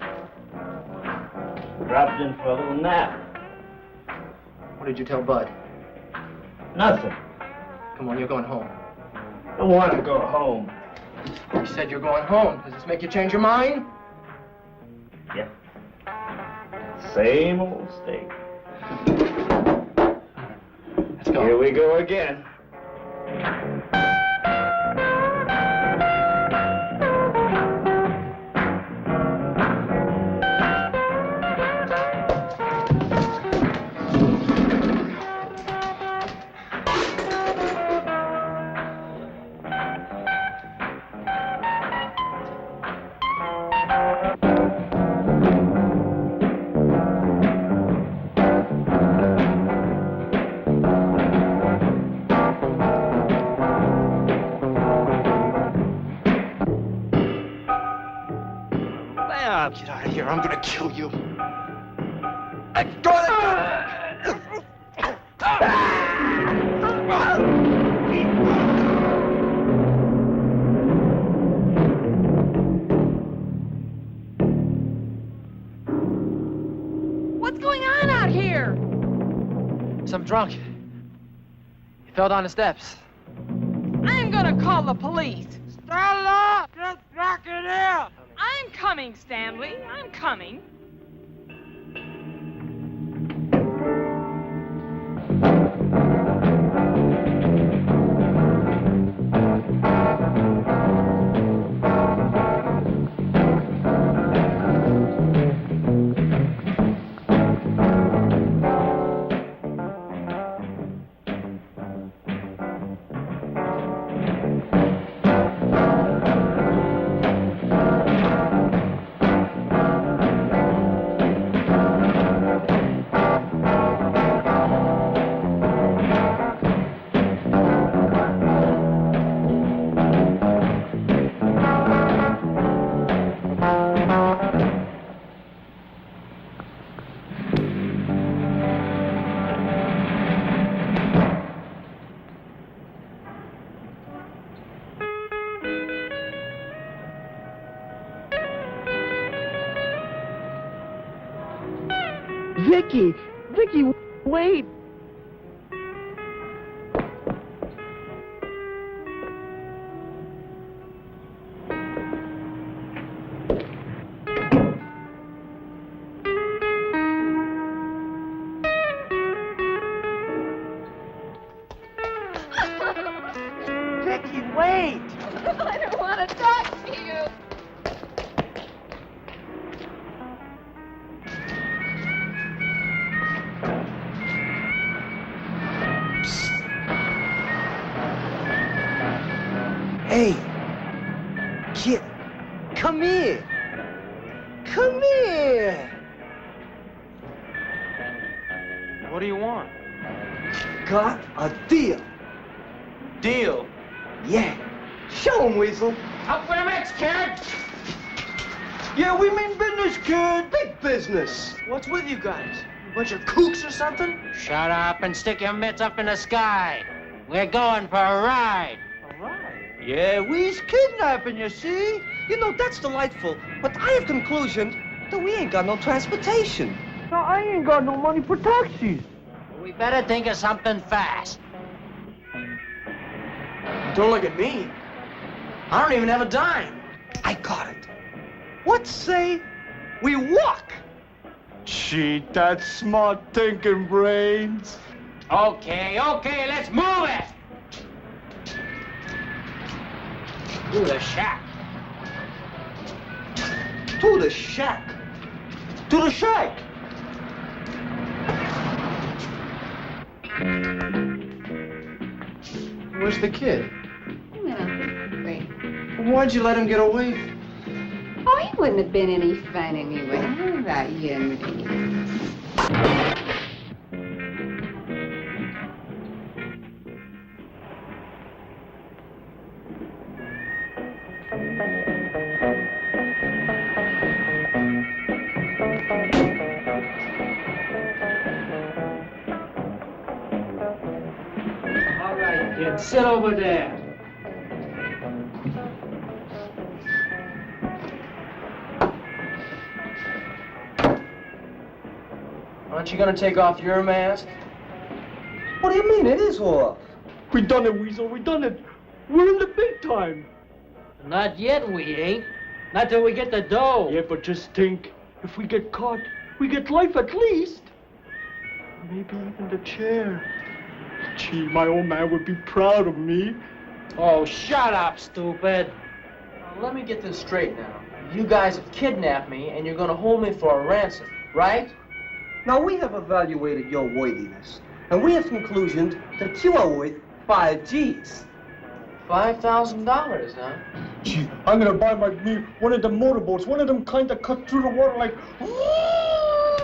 Dropped in for a little nap. What did you tell Bud? Nothing. Come on, you're going home. I want to go home. You said you're going home. Does this make you change your mind? Yeah. Same old steak. Let's go. Here we go again. Get out of here. I'm gonna kill you. I'm gonna... What's going on out here? Some drunk. He fell down the steps. I'm gonna call the police. Stella! Get back in here! I'm coming, Stanley. I'm coming. Vicky, wait. Vicky, wait! I don't want to talk to you. Hey, kid, come here. Come here. What do you want? Got a deal. Deal? Yeah. Show 'em, Weasel. Up limits, kid! Yeah, we mean business, kid. Big business. What's with you guys? A bunch of kooks or something? Shut up and stick your mitts up in the sky. We're going for a ride. Yeah, we's kidnapping, you see? You know, that's delightful. But I have conclusion that we ain't got no transportation. No, I ain't got no money for taxis. We better think of something fast. Don't look at me. I don't even have a dime. I got it. What say we walk? Gee, that's smart thinking, Brains. Okay, let's move it! To the shack. To the shack. To the shack. Where's the kid? Wait. Why'd you let him get away? Oh, he wouldn't have been any fun anyway. How about you, Henry? All right, kid, sit over there. Aren't you gonna take off your mask? What do you mean? It is off. We done it, Weasel. We done it. We're in the big time. Not yet, we ain't. Not till we get the dough. Yeah, but just think. If we get caught, we get life at least. Maybe even the chair. Gee, my old man would be proud of me. Oh, shut up, stupid. Now, let me get this straight now. You guys have kidnapped me, and you're gonna hold me for a ransom, right? Now, we have evaluated your worthiness, and we have conclusioned that you are worth 5 G's. $5,000, huh? Gee, I'm gonna buy me one of them motorboats, one of them kind that cut through the water like...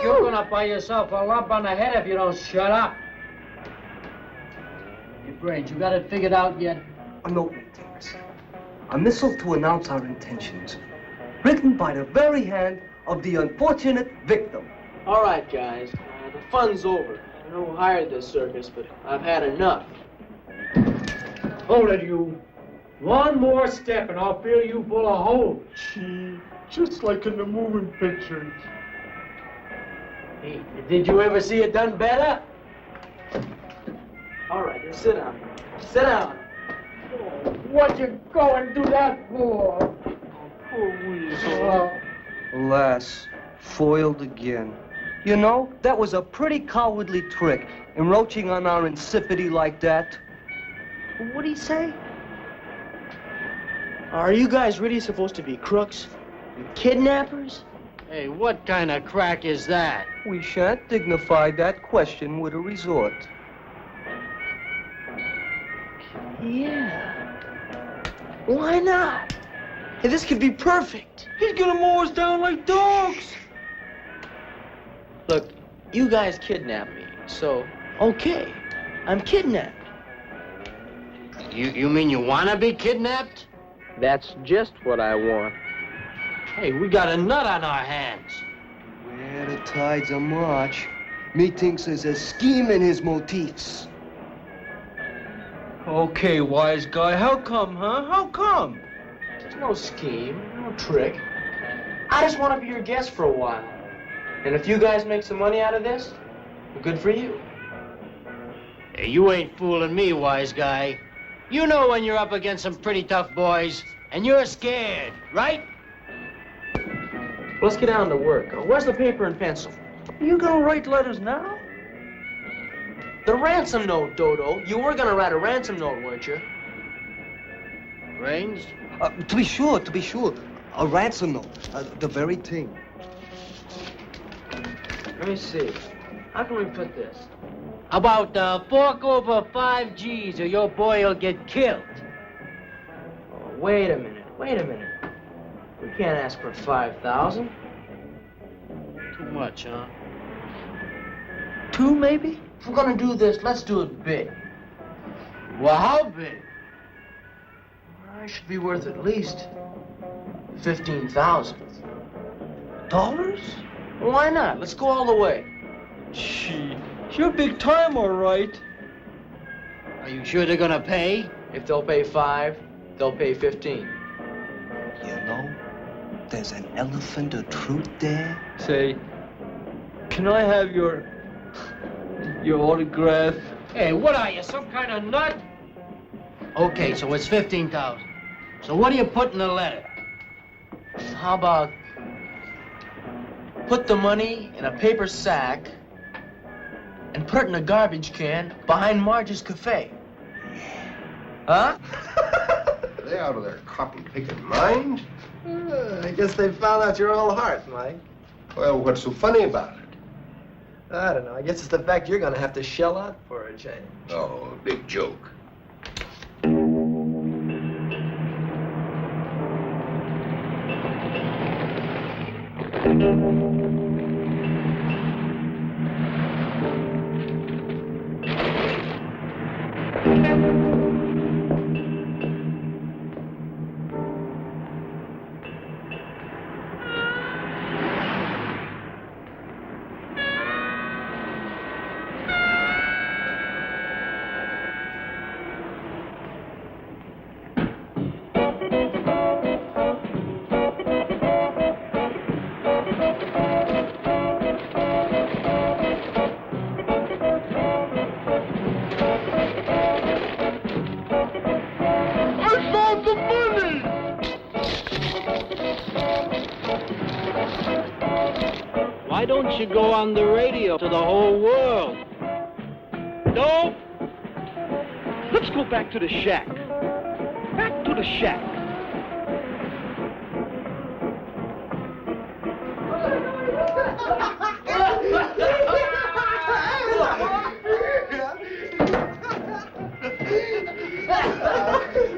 You're gonna buy yourself a lump on the head if you don't shut up. Your brains, you got it figured out yet? A note, Tinks. A missile to announce our intentions. Written by the very hand of the unfortunate victim. All right, guys. The fun's over. I know who hired this circus, but I've had enough. Hold it, you. One more step and I'll fill you full of holes. Gee, just like in the moving pictures. Hey, did you ever see it done better? All right, then sit down. Sit down. Oh, what you go and do that for? Poor Weasel. Alas, foiled again. You know, that was a pretty cowardly trick, encroaching on our insipidity like that. What'd he say? Are you guys really supposed to be crooks? You kidnappers? Hey, what kind of crack is that? We shan't dignify that question with a resort. Yeah. Why not? Hey, this could be perfect. He's gonna mow us down like dogs. Look, you guys kidnapped me, so, okay, I'm kidnapped. You mean you wanna be kidnapped? That's just what I want. Hey, we got a nut on our hands. Where the tides are march, methinks there's a scheme in his motifs. Okay, wise guy, how come, huh? How come? There's no scheme, no trick. I just want to be your guest for a while. And if you guys make some money out of this, good for you. Hey, you ain't fooling me, wise guy. You know when you're up against some pretty tough boys, and you're scared, right? Let's get down to work. Where's the paper and pencil? You gonna write letters now? The ransom note, Dodo. You were gonna write a ransom note, weren't you? Brains? To be sure. A ransom note, the very thing. Let me see. How can we put this? How about fork over 5 G's or your boy will get killed? Oh, wait a minute. We can't ask for 5,000. Too much, huh? 2, maybe? If we're gonna do this, let's do it big. Well, how big? I should be worth at least 15,000. Dollars? Why not? Let's go all the way. Gee, you're big time, all right. Are you sure they're gonna pay? If they'll pay 5, they'll pay 15. You know, there's an elephant of truth there. Say, can I have your autograph? Hey, what are you, some kind of nut? Okay, so it's 15,000. So what do you put in the letter? How about put the money in a paper sack and put it in a garbage can behind Marge's cafe? Huh? They out of their cotton-picking mind? I guess they found out your whole heart, Mike. Well, what's so funny about it? I don't know. I guess it's the fact you're gonna have to shell out for a change. Oh, big joke. Why don't you go on the radio to the whole world? No? Let's go back to the shack. Back to the shack.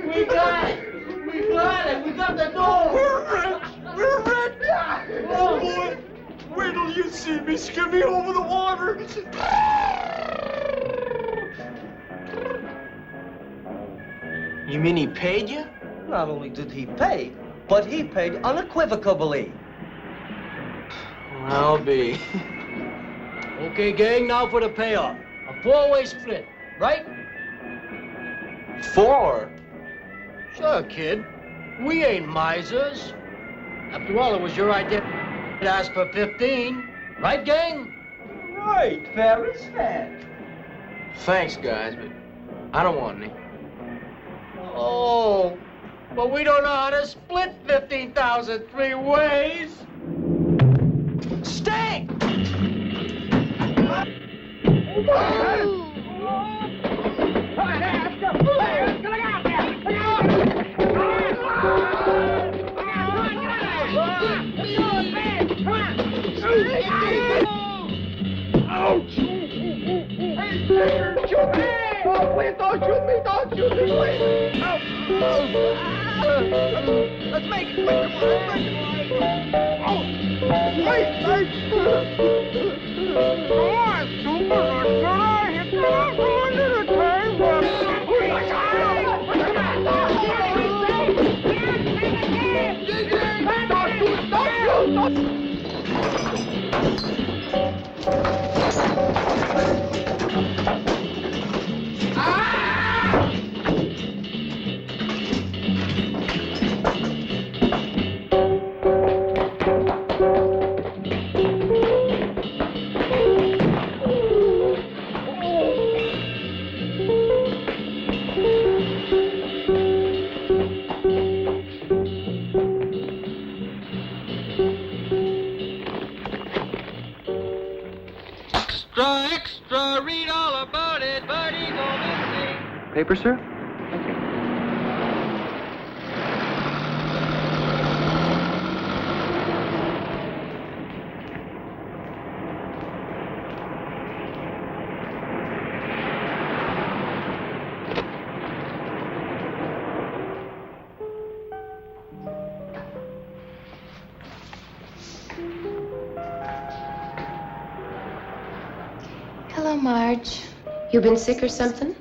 We got it! We got it! We got the door! We're rich! Oh, boy! Wait till you see me skimming over the water! You mean he paid you? Not only did he pay, but he paid unequivocally. I'll be. Okay, gang, now for the payoff. A four-way split, right? 4? Sure, kid. We ain't misers. After all, it was your idea to ask for 15. Right, gang? Right, fair is fair. Thanks, guys, but I don't want any. Oh, but we don't know how to split 15,000 three ways. Stay! Ouch! Hey, shoot me! Oh, please don't shoot me! Don't shoot me, please! Let's make it quick! Oh, wait! Come on, Super! Hit the one at a time! Don't shoot! Extra, read all about it, Bud Eagle missing. Paper, sir? Hello, Marge. You been sick or something?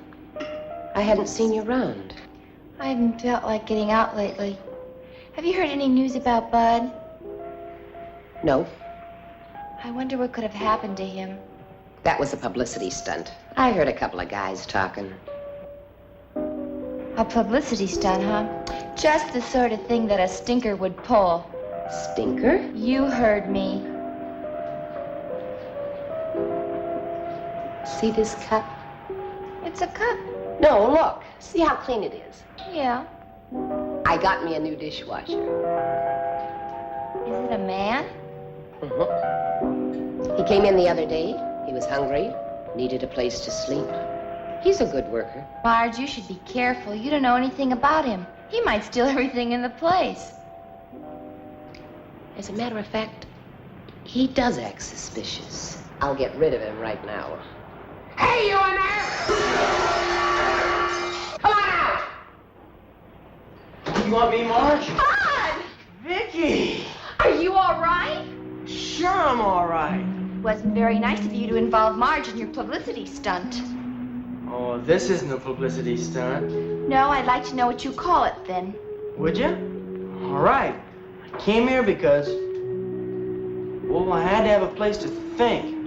I hadn't seen you around. I haven't felt like getting out lately. Have you heard any news about Bud? No, I wonder what could have happened to him. that was a publicity stunt. I heard a couple of guys talking. A publicity stunt, huh? Just the sort of thing that a stinker would pull. Stinker? You heard me. See this cup? It's a cup. No, look. See how clean it is. Yeah. I got me a new dishwasher. Is it a man? He came in the other day. He was hungry, needed a place to sleep. He's a good worker. Marge, you should be careful. You don't know anything about him. He might steal everything in the place. As a matter of fact, he does act suspicious. I'll get rid of him right now. Hey, you in there! Come on out! You want me, Marge? Bud! Vicky! Are you all right? Sure, I'm all right. Wasn't very nice of you to involve Marge in your publicity stunt. Oh, this isn't a publicity stunt. No, I'd like to know what you call it then. Would you? All right. I came here because, well, I had to have a place to think.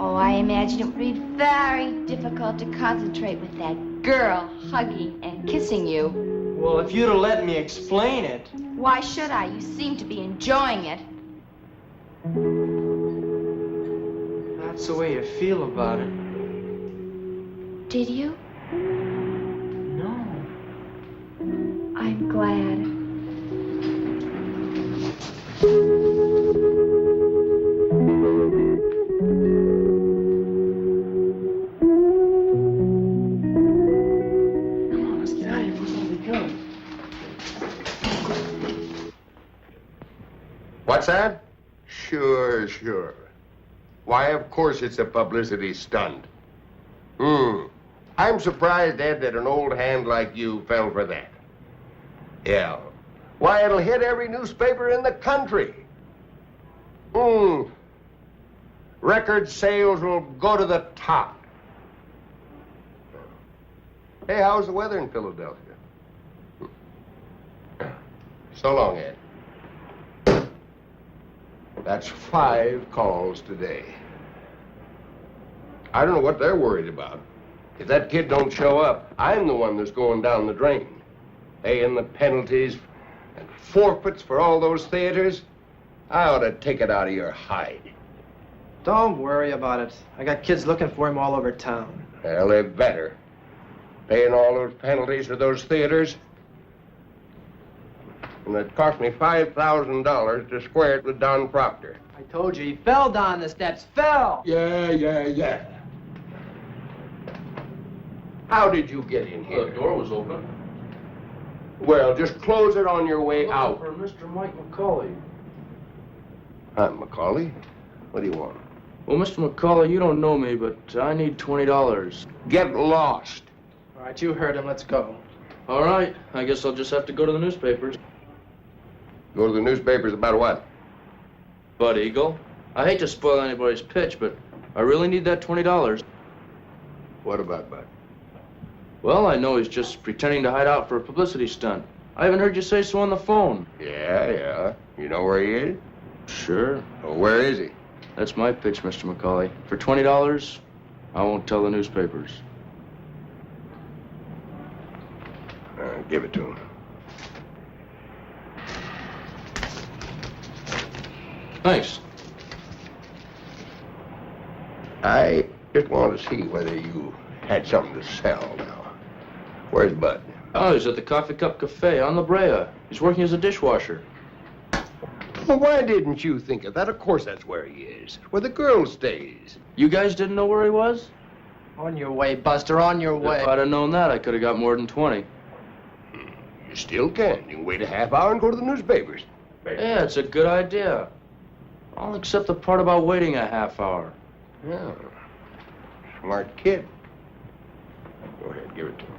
Oh, I imagine it would be very difficult to concentrate with that girl hugging and kissing you. Well, if you'd have let me explain it. Why should I? You seem to be enjoying it. That's the way you feel about it. Did you? No. I'm glad. What's that? Sure. Why, of course it's a publicity stunt. I'm surprised, Ed, that an old hand like you fell for that. Yeah. Why, it'll hit every newspaper in the country. Record sales will go to the top. Hey, how's the weather in Philadelphia? So long, Ed. That's 5 calls today. I don't know what they're worried about. If that kid don't show up, I'm the one that's going down the drain. Paying the penalties and forfeits for all those theaters. I ought to take it out of your hide. Don't worry about it. I got kids looking for him all over town. Well, they better. Paying all those penalties for those theaters. And it cost me $5,000 to square it with Don Proctor. I told you, he fell down the steps. Fell! Yeah. How did you get in here? The door was open. Well, just close it on your way out. For Mr. Mike McCauley. I'm McCauley. What do you want? Well, Mr. McCauley, you don't know me, but I need $20. Get lost. All right, you heard him. Let's go. All right. I guess I'll just have to go to the newspapers. Go to the newspapers about what? Bud Eagle. I hate to spoil anybody's pitch, but I really need that $20. What about Bud? Well, I know he's just pretending to hide out for a publicity stunt. I haven't heard you say so on the phone. Yeah. You know where he is? Sure. Well, where is he? That's my pitch, Mr. McCauley. For $20, I won't tell the newspapers. Give it to him. Thanks. I just want to see whether you had something to sell now. Where's Bud? Oh, he's at the Coffee Cup Cafe on La Brea. He's working as a dishwasher. Well, why didn't you think of that? Of course that's where he is. Where the girl stays. You guys didn't know where he was? On your way, Buster, on your way. If I'd have known that, I could have got more than 20. You still can. You can wait a half hour and go to the newspapers. Yeah, it's a good idea. I'll accept the part about waiting a half hour. Yeah. Smart kid. Go ahead, give it to him.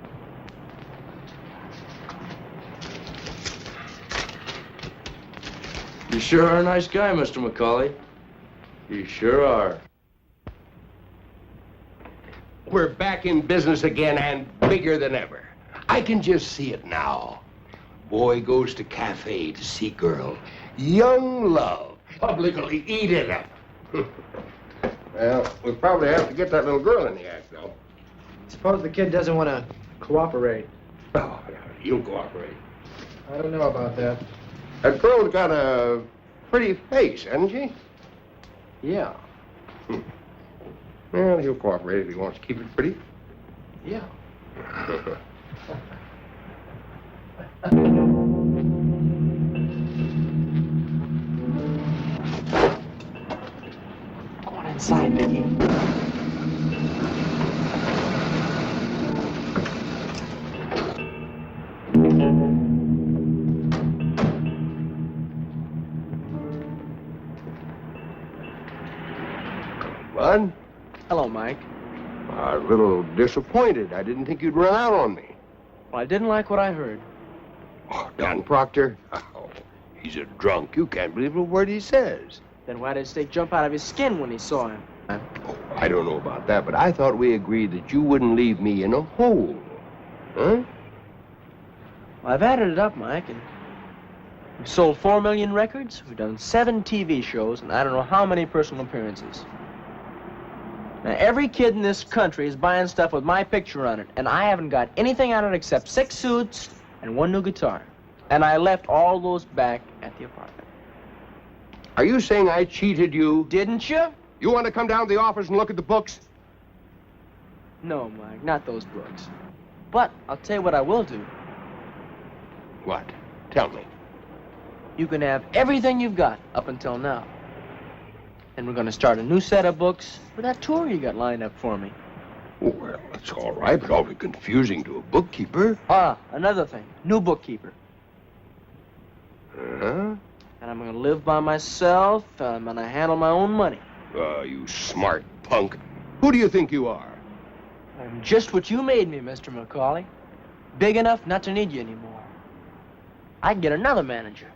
You sure are a nice guy, Mr. McCauley. You sure are. We're back in business again and bigger than ever. I can just see it now. Boy goes to cafe to see girl. Young love. Publicly eat it up. Well, we'll probably have to get that little girl in the act, though. Suppose the kid doesn't want to cooperate. Oh, you'll cooperate. I don't know about that. That girl's got a pretty face, hasn't she? Yeah. Well, he'll cooperate if he wants to keep it pretty. Yeah. Go on inside, Mickey. Bud? Hello, Mike. A little disappointed. I didn't think you'd run out on me. Well, I didn't like what I heard. Oh, Don Proctor? Oh, he's a drunk. You can't believe a word he says. Then why did Steak jump out of his skin when he saw him? Oh, I don't know about that, but I thought we agreed that you wouldn't leave me in a hole. Huh? Well, I've added it up, Mike, and we've sold 4 million records, we've done 7 TV shows, and I don't know how many personal appearances. Now, every kid in this country is buying stuff with my picture on it, and I haven't got anything on it except 6 suits and 1 new guitar. And I left all those back at the apartment. Are you saying I cheated you? Didn't you? You want to come down to the office and look at the books? No, Mike, not those books. But I'll tell you what I will do. What? Tell me. You can have everything you've got up until now. And we're going to start a new set of books for that tour you got lined up for me. Well, that's all right, but awfully confusing to a bookkeeper. Ah, another thing. New bookkeeper. Uh-huh. And I'm gonna live by myself. I'm gonna handle my own money. You smart punk. Who do you think you are? I'm just what you made me, Mr. McCauley. Big enough not to need you anymore. I can get another manager.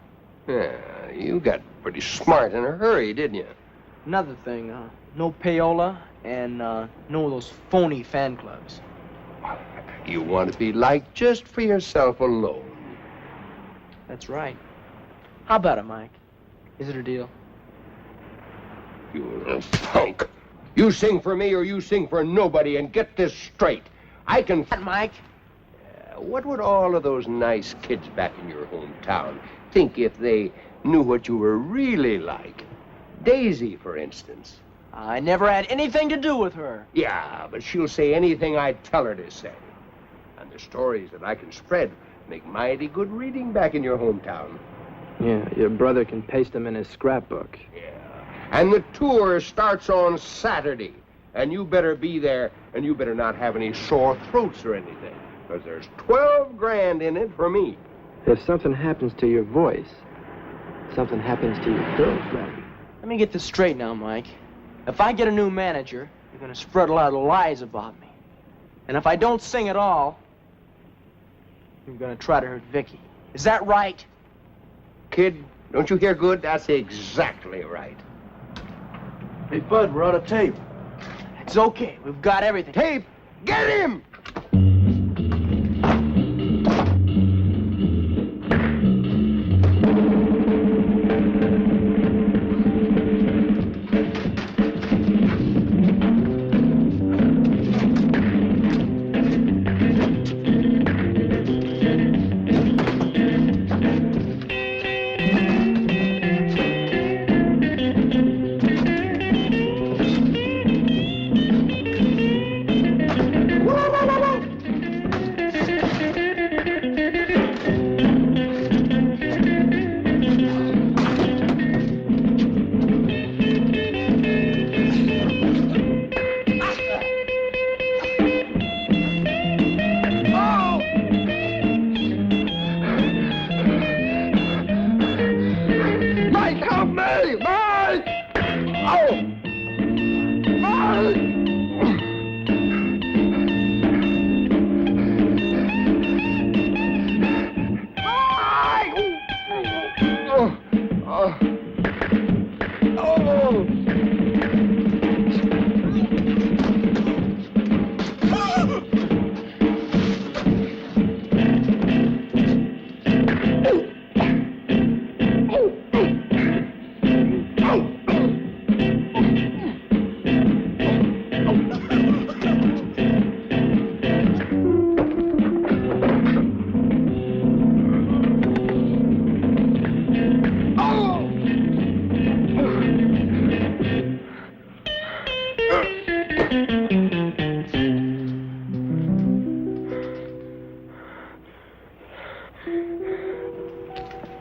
Yeah, you got pretty smart in a hurry, didn't you? Another thing, no payola and no of those phony fan clubs. You want to be liked just for yourself alone. That's right. How about it, Mike? Is it a deal? You little punk. You sing for me or you sing for nobody, and get this straight. I can... Mike? What would all of those nice kids back in your hometown think if they knew what you were really like? Daisy, for instance. I never had anything to do with her. Yeah, but she'll say anything I tell her to say. And the stories that I can spread make mighty good reading back in your hometown. Yeah, your brother can paste them in his scrapbook. Yeah. And the tour starts on Saturday. And you better be there, and you better not have any sore throats or anything. Because there's 12 grand in it for me. If something happens to your voice, something happens to your girlfriend. Let me get this straight now, Mike. If I get a new manager, you're gonna spread a lot of lies about me. And if I don't sing at all, you're gonna try to hurt Vicky. Is that right? Kid, don't you hear good? That's exactly right. Hey, Bud, we're out of tape. It's okay. We've got everything. Tape! Get him!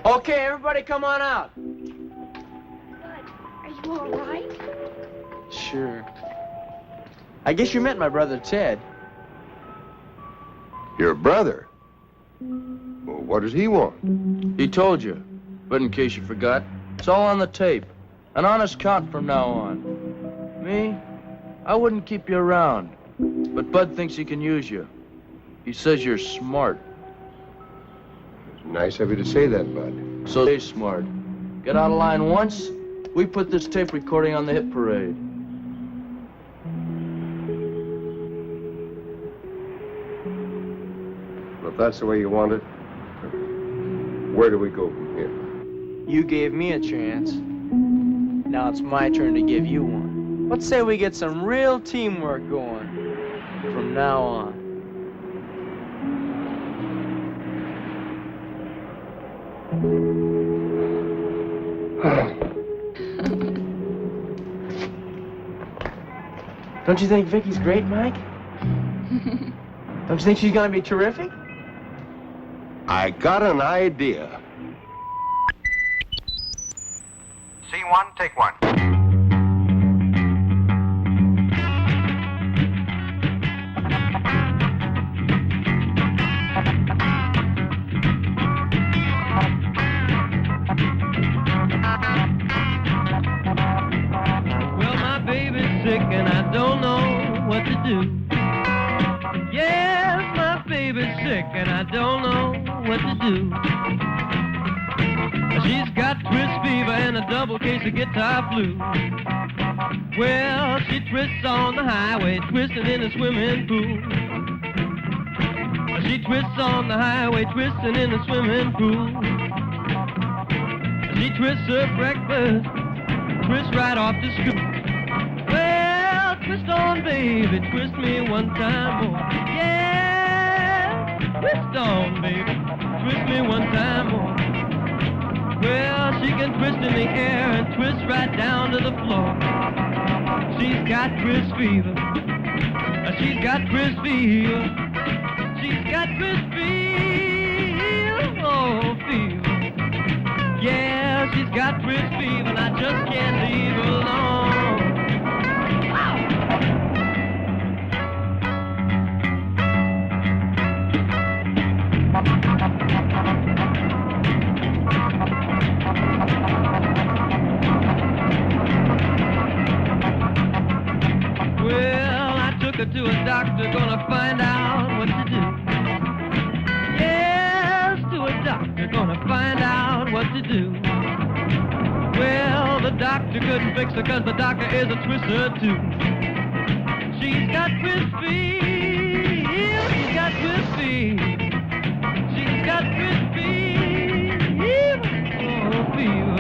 Okay, everybody come on out. Are you all right? Sure. I guess you met my brother Ted. Your brother? Well, what does he want? He told you. But in case you forgot, it's all on the tape. An honest count from now on. Me? I wouldn't keep you around. But Bud thinks he can use you. He says you're smart. It's nice of you to say that, Bud. So stay smart. Get out of line once, we put this tape recording on the hit parade. Well, if that's the way you want it, where do we go from here? You gave me a chance. Now it's my turn to give you one. Let's say we get some real teamwork going from now on. Don't you think Vicky's great, Mike? Don't you think she's gonna be terrific? I got an idea. C1, take one. Well, my baby's sick and I don't know what to do. Yes, my baby's sick and I don't know what to do. She's got twist fever and a double case of guitar flu. Well, she twists on the highway, twisting in a swimming pool. She twists on the highway, twisting in a swimming pool. She twists her breakfast, twists right off the scoop. Well, twist on, baby, twist me one time more. Yeah, twist on, baby, twist me one time more. Well, she can twist in the air and twist right down to the floor. She's got twist fever. She's got twist fever. She's got twist fever. Oh, fever. Yeah, she's got twist fever and I just can't leave her alone. Well, I took her to a doctor, gonna find out what to do. Yes, to a doctor, gonna find out what to do. Well, the doctor couldn't fix her 'cause the doctor is a twister too. She's got twist fever, she's got twist fever. She's got twist fever, oh fever.